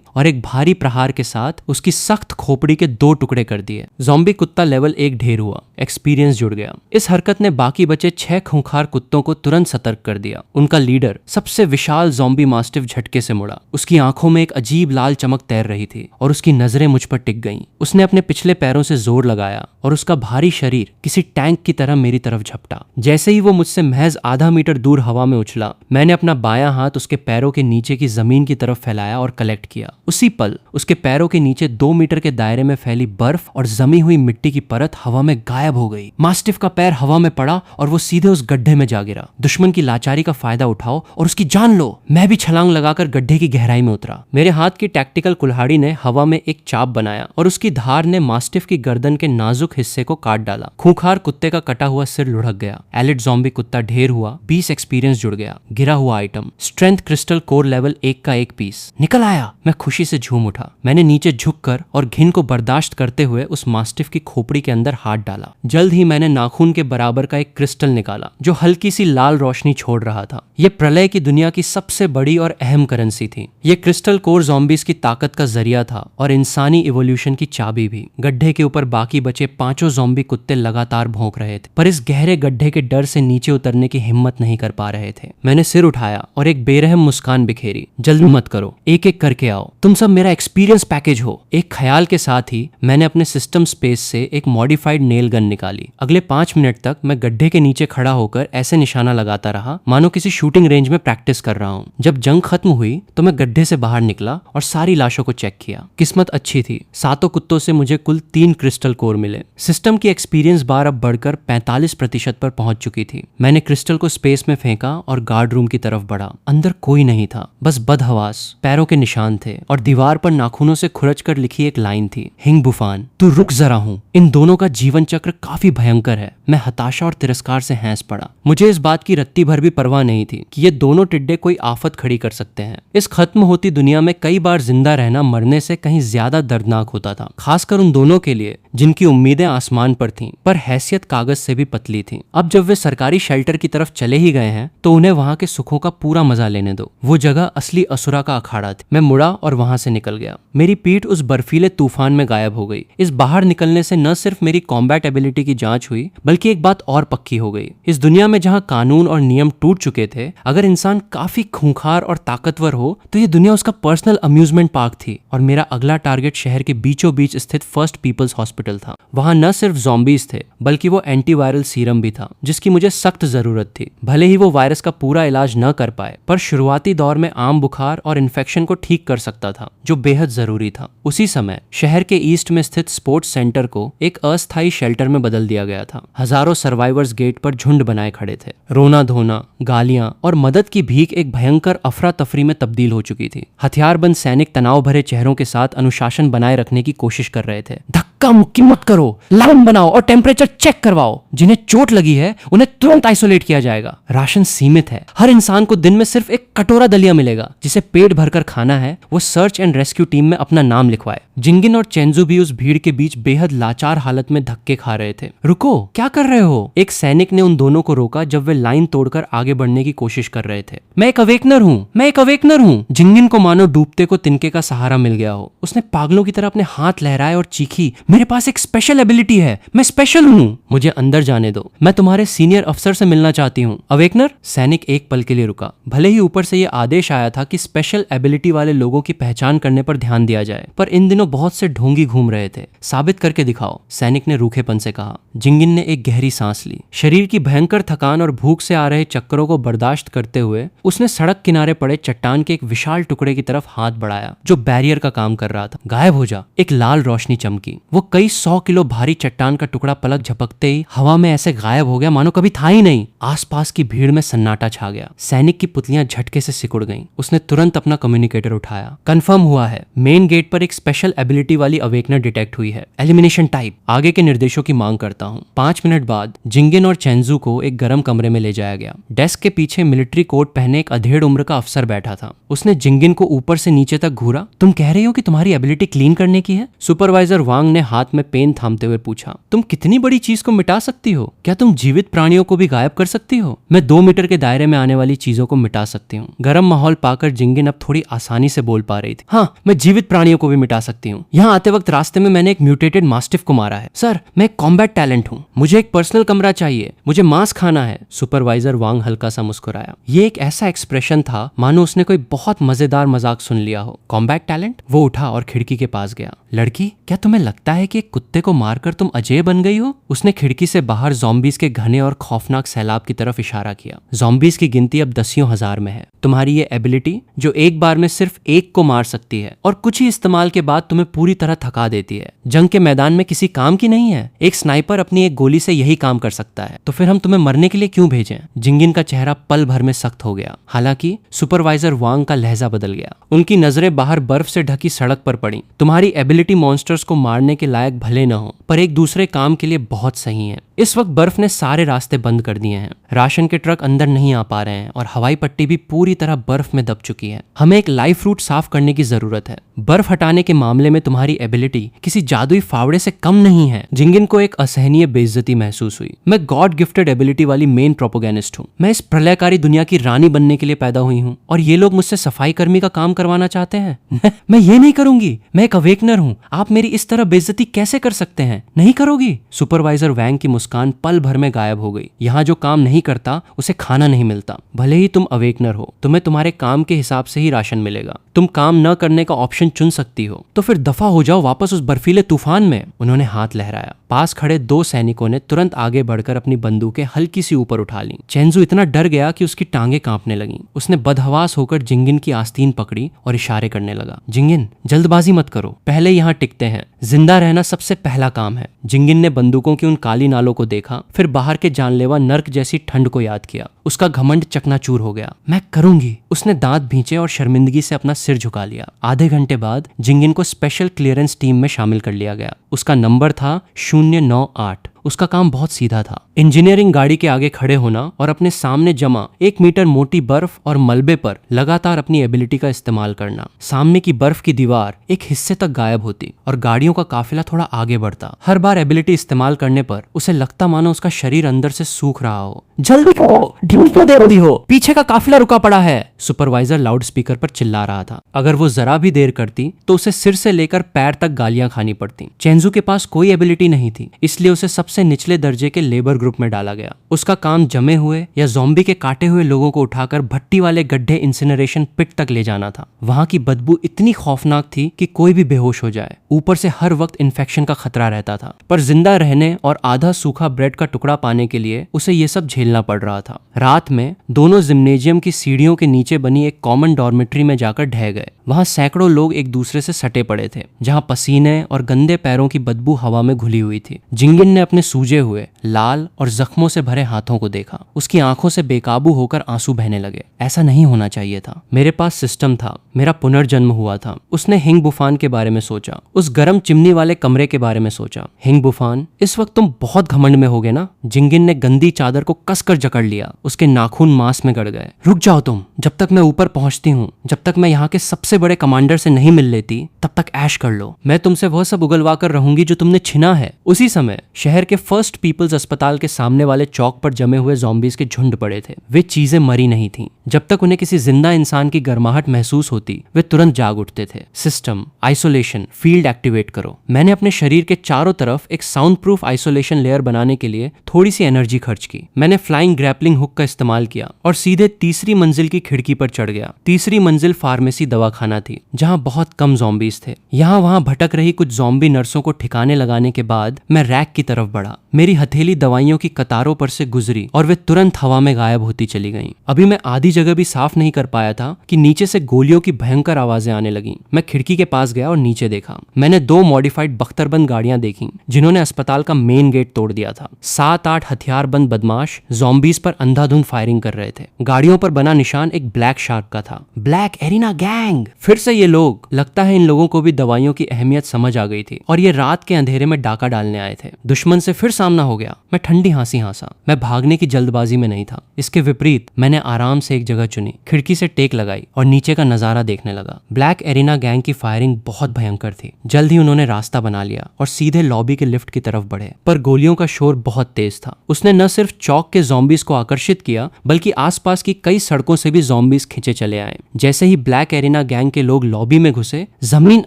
Speaker 1: और एक भारी प्रहार के साथ उसकी सख्त खोपड़ी के 2 टुकड़े कर दिए। ज़ॉम्बी कुत्ता लेवल 1 ढेर हुआ। एक्सपीरियंस जुड़ गया। इस हरकत ने बाकी बचे 6 खूंखार कुत्तों को तुरंत सतर्क कर दिया। उनका लीडर सबसे विशाल ज़ॉम्बी मास्टिफ झटके से मुड़ा। उसकी आंखों में एक अजीब लाल चमक तैर रही थी और उसकी नजरें मुझ पर टिक गईं। उसने अपने पिछले पैरों से जोर लगाया और उसका भारी शरीर किसी टैंक की तरह मेरी तरफ झपटा। जैसे ही वो मुझसे महज आधा मीटर दूर हवा में उछला, मैंने अपना बायां हाथ उसके पैरों के नीचे की जमीन की तरफ फैलाया और कलेक्ट किया। उसी पल उसके पैरों के नीचे 2 मीटर के दायरे में फैली बर्फ और जमी हुई मिट्टी की परत हवा में गायब हो गई। मास्टिफ का पैर हवा में पड़ा और वो सीधे उस गड्ढे में जा गिरा। दुश्मन की लाचारी का फायदा उठाओ और उसकी जान लो। मैं भी छलांग लगाकर गड्ढे की गहराई में उतरा। मेरे हाथ की टैक्टिकल कुल्हाड़ी ने हवा में एक चाप बनाया और उसकी धार ने मास्टिफ की गर्दन के नाजुक हिस्से को काट डाला। खूंखार कुत्ते का कटा हुआ सिर लुढ़क गया। एलिट ज़ॉम्बी कुत्ता ढेर हुआ। 20 एक्सपीरियंस जुड़ गया। गिरा हुआ item strength crystal core level 1 का 1 पीस निकल आया। मैं खुशी से झूम उठा। मैंने नीचे झुककर और घिन को बर्दाश्त करते हुए उस मास्टिफ की खोपड़ी के अंदर हाथ डाला। जल्द ही मैंने नाखून के बराबर का एक क्रिस्टल निकाला जो हल्की सी लाल रोशनी छोड़ रहा था। यह प्रलय की दुनिया की सबसे बड़ी और अहम करेंसी थी। यह क्रिस्टल कोर ज़ॉम्बीज की ताकत का जरिया था और इंसानी इवोल्यूशन की चाबी भी। गड्ढे के ऊपर बाकी बचे 5 ज़ॉम्बी कुत्ते लगातार भौंक रहे थे, पर इस गहरे गड्ढे के डर से नीचे उतरने की हिम्मत नहीं कर पा रहे थे। मैंने सिर उठाया और एक बेरहम मुस्कान बिखेरी। जल्दी मत करो, एक एक करके आओ। तुम सब मेरा एक्सपीरियंस पैकेज हो। एक ख्याल के साथ ही मैंने अपने सिस्टम स्पेस से एक मॉडिफाइड नेल गन निकाली। अगले 5 मिनट तक मैं गड्ढे के नीचे खड़ा होकर ऐसे निशाना लगाता रहा मानो किसी शूटिंग रेंज में प्रैक्टिस कर रहा हूँ। जब जंग खत्म हुई तो मैं गड्ढे से बाहर निकला और सारी लाशों को चेक किया। किस्मत अच्छी थी। 7 कुत्तों से मुझे कुल 3 क्रिस्टल कोर मिले। सिस्टम की एक्सपीरियंस बार अब बढ़कर 45% पर पहुंच चुकी थी। मैंने क्रिस्टल को स्पेस में फेंका और गार्ड रूम की तरफ बढ़ा। अंदर कोई नहीं था, बस बदहवास पैरों के निशान थे और दीवार पर नाखूनों से खुरच कर लिखी एक लाइन थी, हिंग बुफान, तू रुक जरा हूं। इन दोनों का जीवन चक्र काफी भयंकर है। मैं हताशा और तिरस्कार से हैंस पड़ा। मुझे इस बात की रत्ती भर भी परवाह नहीं थी कि ये दोनों टिड्डे कोई आफत खड़ी कर सकते हैं। इस खत्म होती दुनिया में कई बार जिंदा रहना मरने से कहीं ज्यादा दर्दनाक होता था, खासकर उन दोनों के लिए जिनकी उम्मीदें आसमान पर थीं, पर हैसियत कागज से भी पतली थी। अब जब वे सरकारी शेल्टर की तरफ चले ही गए हैं तो उन्हें वहां के सुखों का पूरा मजा लेने दो। वो जगह असली असुरा का अखाड़ा थी। मैं मुड़ा और वहां से निकल गया। मेरी पीठ उस बर्फीले तूफान में गायब हो गई। इस बाहर निकलने से न सिर्फ मेरी कॉम्बैट एबिलिटी की जांच हुई, बल्कि एक बात और पक्की हो गई। इस दुनिया में जहां कानून और नियम टूट चुके थे, अगर इंसान काफी खूंखार और ताकतवर हो तो ये दुनिया उसका पर्सनल अम्यूजमेंट पार्क थी। और मेरा अगला टारगेट शहर के बीचों बीच स्थित फर्स्ट पीपल्स हॉस्पिटल था। वहां न सिर्फ ज़ॉम्बीज थे, बल्कि वो एंटीवायरल सीरम भी था, जिसकी मुझे सख्त जरूरत थी। भले ही वो वायरस का पूरा इलाज न कर पाए, पर शुरुआती दौर में आम बुखार और इन्फेक्शन को ठीक कर सकता था, जो बेहद जरूरी था। उसी समय शहर के ईस्ट में स्थित स्पोर्ट्स सेंटर को एक अस्थायी शेल्टर में बदल दिया गया था। हजारों सर्वाइवर्स गेट पर झुंड बनाए खड़े थे। रोना धोना, गालियां और मदद की भीख एक भयंकर अफरा तफरी में तब्दील हो चुकी थी। हथियारबंद सैनिक तनाव भरे चेहरों के साथ अनुशासन बनाए रखने की कोशिश कर रहे थे। धक्का मुक्की मत करो, लाइन बनाओ और टेम्परेचर चेक करवाओ। जिन्हें चोट लगी है उन्हें तुरंत आइसोलेट किया जाएगा। राशन सीमित है। हर इंसान को दिन में सिर्फ एक कटोरा दलिया मिलेगा। जिसे पेट भरकर खाना है वो सर्च एंड रेस्क्यू टीम में अपना नाम लिखवाए। जिंगिन और चेंजू भी उस भीड़ के बीच बेहद लाचार हालत में धक्के खा रहे थे। रुको, क्या कर रहे हो? एक सैनिक ने उन दोनों को रोका जब वे लाइन तोड़कर आगे बढ़ने की कोशिश कर रहे थे। मैं एक अवेकनर हूँ। जिंगिन को मानो डूबते को तिनके का सहारा मिल गया हो। उसने पागलों की तरह अपने हाथ लहराए और चीखी, मेरे पास एक स्पेशल एबिलिटी है, मैं स्पेशल हूँ। मुझे अंदर जाने दो, मैं तुम्हारे सीनियर अफसर से मिलना चाहती हूँ। अवेकनर? सैनिक एक पल के लिए रुका। भले ही ऊपर से यह आदेश आया था कि स्पेशल एबिलिटी वाले लोगों की पहचान करने पर ध्यान दिया जाए, पर इन दिनों बहुत से ढोंगी घूम रहे थे। साबित करके दिखाओ, सैनिक ने रूखेपन से कहा। जिंगिन ने एक गहरी सांस ली। शरीर की भयंकर थकान और भूख से आ रहे चक्करों को बर्दाश्त करते हुए उसने सड़क किनारे पड़े चट्टान के एक विशाल टुकड़े की तरफ हाथ बढ़ाया जो बैरियर का काम कर रहा था। गायब हो जा। एक लाल रोशनी चमकी। वो कई 100 किलो भारी चट्टान का टुकड़ा पलक झपकते ही हवा में ऐसे गायब हो गया मानो कभी था ही नहीं। आसपास की भीड़ में सन्नाटा छा गया। सैनिक की पुतलियां झटके से सिकुड़ गईं। उसने तुरंत अपना कम्युनिकेटर उठाया। कंफर्म हुआ है, मेन गेट पर एक स्पेशल एबिलिटी वाली अवेकनर डिटेक्ट हुई है। Elimination type. आगे के निर्देशों की मांग करता हूँ। 5 मिनट बाद जिंगिन और चेंजू को एक गर्म कमरे में ले जाया गया। डेस्क के पीछे मिलिट्री कोट पहने एक अधेड़ उम्र का अफसर बैठा था। उसने जिंगिन को ऊपर से नीचे तक घूरा। तुम कह रही हो कि तुम्हारी एबिलिटी क्लीन करने की है? सुपरवाइजर वांग ने हाथ में पेन थामते हुए पूछा। तुम कितनी बड़ी चीज को मिटा सकती हो? क्या तुम जीवित प्राणियों को भी गायब कर सकती हो? मैं 2 मीटर के दायरे में आने वाली चीजों को मिटा सकती हूँ। गर्म माहौल पाकर जिंगिन अब थोड़ी आसानी से बोल पा रही थी। हाँ, मैं जीवित प्राणियों को भी मिटा सकती हूँ। यहाँ आते वक्त रास्ते में मैंने एक म्यूटेटेड मास्टिफ को मारा है। सर, मैं एक कॉम्बैट टैलेंट हूँ। मुझे एक पर्सनल कमरा चाहिए। मुझे मांस खाना है। सुपरवाइजर वांग हल्का सा मुस्कुराया। ये एक ऐसा एक्सप्रेशन था मानो उसने कोई बहुत मजेदार मजाक सुन लिया हो। Combat talent? वो उठा और खिड़की के पास गया। लड़की, क्या तुम्हें लगता है कि एक कुत्ते को मारकर तुम अजय बन गई हो? उसने खिड़की से बाहर ज़ॉम्बीज के घने और खौफनाक सैलाब की तरफ इशारा किया। ज़ॉम्बीज की गिनती अब 10 हजार में है। तुम्हारी ये एबिलिटी जो एक बार में सिर्फ एक को मार सकती है और कुछ ही इस्तेमाल के बाद तुम्हें पूरी तरह थका देती है, जंग के मैदान में किसी काम की नहीं है। एक स्नाइपर अपनी एक गोली से यही काम कर सकता है, तो फिर हम तुम्हें मरने के लिए क्यों भेजें? जिंगिन का चेहरा पल भर में सख्त हो गया। हालांकि सुपरवाइजर वांग का लहजा बदल गया। उनकी नजरें बाहर बर्फ से ढकी सड़क पर पड़ी। तुम्हारी एबिलिटी मॉन्स्टर्स को मारने के लायक भले न हो, पर एक दूसरे काम के लिए बहुत सही है। इस वक्त बर्फ ने सारे रास्ते बंद कर दिए हैं। राशन के ट्रक अंदर नहीं आ पा रहे हैं और हवाई पट्टी भी पूरी तरह बर्फ में दब चुकी है। हमें एक लाइफ रूट साफ करने की जरूरत है। बर्फ हटाने के मामले में तुम्हारी एबिलिटी किसी जादुई फावड़े से कम नहीं है। जिंगिन को एक असहनीय बेइज्जती महसूस हुई। मैं गॉड गिफ्टेड एबिलिटी वाली मेन प्रोपोगेनिस्ट हूँ। मैं इस प्रलयकारी दुनिया की रानी बनने के लिए पैदा हुई हूँ और ये लोग मुझसे सफाई कर्मी का काम करवाना चाहते हैं। मैं ये नहीं करूंगी। मैं एक अवेकनर हूँ। आप मेरी इस तरह बेइज्जती कैसे कर सकते हैं? नहीं करोगी? सुपरवाइजर वैंग की मुस्कान पल भर में गायब हो गई। यहाँ जो काम नहीं करता उसे खाना नहीं मिलता। भले ही तुम अवेकनर हो, तुम्हें तुम्हारे काम के हिसाब से ही राशन मिलेगा। तुम काम न करने का ऑप्शन चुन सकती हो, तो फिर दफा हो जाओ वापस उस बर्फीले तूफान में। उन्होंने हाथ लहराया। पास खड़े 2 सैनिकों ने तुरंत आगे बढ़कर अपनी बंदूकें हल्की सी ऊपर उठा ली। चेंजू इतना डर गया कि उसकी टांगे कांपने लगीं। उसने बदहवास होकर जिंगिन की आस्तीन पकड़ी और इशारे करने लगा। जिंगिन, जल्दबाजी मत करो, पहले यहाँ टिकते हैं, जिंदा रहना सबसे पहला काम है। जिंगिन ने बंदूकों की उन काली नालों को देखा, फिर बाहर के जानलेवा नर्क जैसी ठंड को याद किया। उसका घमंड चकनाचूर हो गया। मैं करूंगी। उसने दांत भींचे और शर्मिंदगी से अपना सिर झुका लिया। आधे घंटे बाद जिंगिन को स्पेशल क्लियरेंस टीम में शामिल कर लिया गया। उसका नंबर था 098। उसका काम बहुत सीधा था, इंजीनियरिंग गाड़ी के आगे खड़े होना और अपने सामने जमा 1 मीटर मोटी बर्फ और मलबे पर लगातार अपनी एबिलिटी का इस्तेमाल करना। सामने की बर्फ की दीवार एक हिस्से तक गायब होती और गाड़ियों का काफिला थोड़ा आगे बढ़ता। हर बार एबिलिटी इस्तेमाल करने पर उसे लगता मानो उसका शरीर अंदर से सूख रहा हो। जल्दी करो, ढूंढ तो दे रही हो, पीछे का काफिला रुका पड़ा है। सुपरवाइजर लाउड स्पीकर पर चिल्ला रहा था। अगर वो जरा भी देर करती तो उसे सिर से लेकर पैर तक गालियां खानी पड़ती। चेंजू के पास कोई एबिलिटी नहीं थी, इसलिए उसे सबसे निचले दर्जे के लेबर ग्रुप में डाला गया। उसका काम जमे हुए या ज़ॉम्बी के काटे हुए लोगों को उठाकर भट्टी वाले गड्ढे इंसिनरेशन पिट तक ले जाना था। वहां की बदबू इतनी खौफनाक थी कि कोई भी बेहोश हो जाए। ऊपर से हर वक्त इन्फेक्शन का खतरा रहता था, पर जिंदा रहने और आधा सूखा ब्रेड का टुकड़ा पाने के लिए उसे ये सब झेलना पड़ रहा था। रात में दोनों जिम्नेजियम की सीढ़ियों के नीचे बनी एक कॉमन डॉर्मेट्री में जाकर ढह गए। वहां सैकड़ों लोग एक दूसरे से सटे पड़े थे, जहां पसीने और गंदे पैरों की बदबू हवा में घुली हुई थी। जिंगिन ने अपने सूजे हुए, लाल और जख्मों से भरे हाथों को देखा। उसकी आंखों से बेकाबू होकर आंसू बहने लगे। ऐसा नहीं होना चाहिए था। मेरे पास सिस्टम था, मेरा पुनर्जन्म हुआ था। उसने हिंग बुफान के बारे में सोचा, उस गर्म चिमनी वाले कमरे के बारे में सोचा। हिंग बुफान, इस वक्त तुम बहुत घमंड में होगे ना? जिंगिन ने गंदी चादर को कसकर जकड़ लिया। उसके नाखून मांस में गड़ गए। रुक जाओ तुम, जब तक मैं ऊपर पहुंचती हूँ, जब तक मैं यहाँ के सबसे बड़े कमांडर से नहीं मिल लेती, तब तक ऐश कर लो। मैं तुमसे वह सब उगलवा कर रहूंगी जो तुमने छिना है। उसी समय शहर के फर्स्ट पीपल्स अस्पताल के सामने वाले चौक पर जमे हुए ज़ॉम्बीज के झुंड पड़े थे। वे चीजें मरी नहीं थीं। जब तक उन्हें किसी जिंदा इंसान की गर्माहट महसूस होती, वे तुरंत जाग उठते थे। सिस्टम, आइसोलेशन, फील्ड एक्टिवेट करो। मैंने अपने शरीर के चारों तरफ एक साउंड प्रूफ आइसोलेशन लेयर बनाने के लिए थोड़ी सी एनर्जी खर्च की। मैंने फ्लाइंग ग्रैपलिंग हुक का इस्तेमाल किया और सीधे तीसरी मंजिल की खिड़की पर चढ़ गया। तीसरी मंजिल फार्मेसी दवाखाना थी, जहां बहुत कम ज़ॉम्बीज थे। यहाँ वहां भटक रही कुछ ज़ॉम्बी नर्सों को ठिकाने लगाने के बाद मैं रैक की तरफ बढ़ा। मेरी हथेली दवाइयों की कतारों पर से गुजरी और वे तुरंत हवा में गायब होती चली गईं। अभी मैं आधी जगह भी साफ नहीं कर पाया था कि नीचे से गोलियों की भयंकर आवाजें आने लगीं। मैं खिड़की के पास गया और नीचे देखा। मैंने 2 मॉडिफाइड बख्तरबंद गाड़ियां देखीं, जिन्होंने अस्पताल का मेन गेट तोड़ दिया था। 7-8 हथियारबंद बदमाश ज़ॉम्बीज पर अंधाधुंध फायरिंग कर रहे थे। गाड़ियों पर बना निशान एक ब्लैक शार्क का था। Black arena gang. फिर से ये लोग। लगता है इन लोगों को भी दवाइयों की अहमियत समझ आ गई थी और ये रात के अंधेरे में डाका डालने आए थे। दुश्मन से फिर सामना हो गया। मैं ठंडी हंसी हंसा। मैं भागने की जल्दबाजी में नहीं था। इसके विपरीत मैंने आराम से एक जगह चुनी, खिड़की से टेक लगाई और नीचे का नजारा देखने लगा। ब्लैक एरिना गैंग की फायरिंग बहुत भयंकर थी। जल्द ही उन्होंने रास्ता बना लिया और सीधे लॉबी के लिफ्ट की तरफ बढ़े, पर गोलियों का शोर बहुत तेज था। उसने न सिर्फ चौक के ज़ॉम्बीज को आकर्षित किया, बल्कि आसपास की कई सड़कों से भी ज़ॉम्बीज खिंचे चले आए। जैसे ही ब्लैक एरिना गैंग के लोग लॉबी में घुसे, जमीन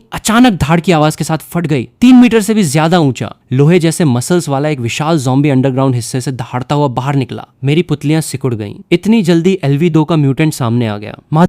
Speaker 1: अचानक धाड़ की आवाज के साथ फट गई। 3 मीटर से भी ज्यादा ऊंचा, लोहे जैसे मसल्स वाला एक विशाल ज़ॉम्बी अंडरग्राउंड हिस्से से दहाड़ता हुआ बाहर निकला। मेरी पुतलियां सिकुड़ गईं। इतनी जल्दी LV2 का म्यूटेंट सामने आ गया।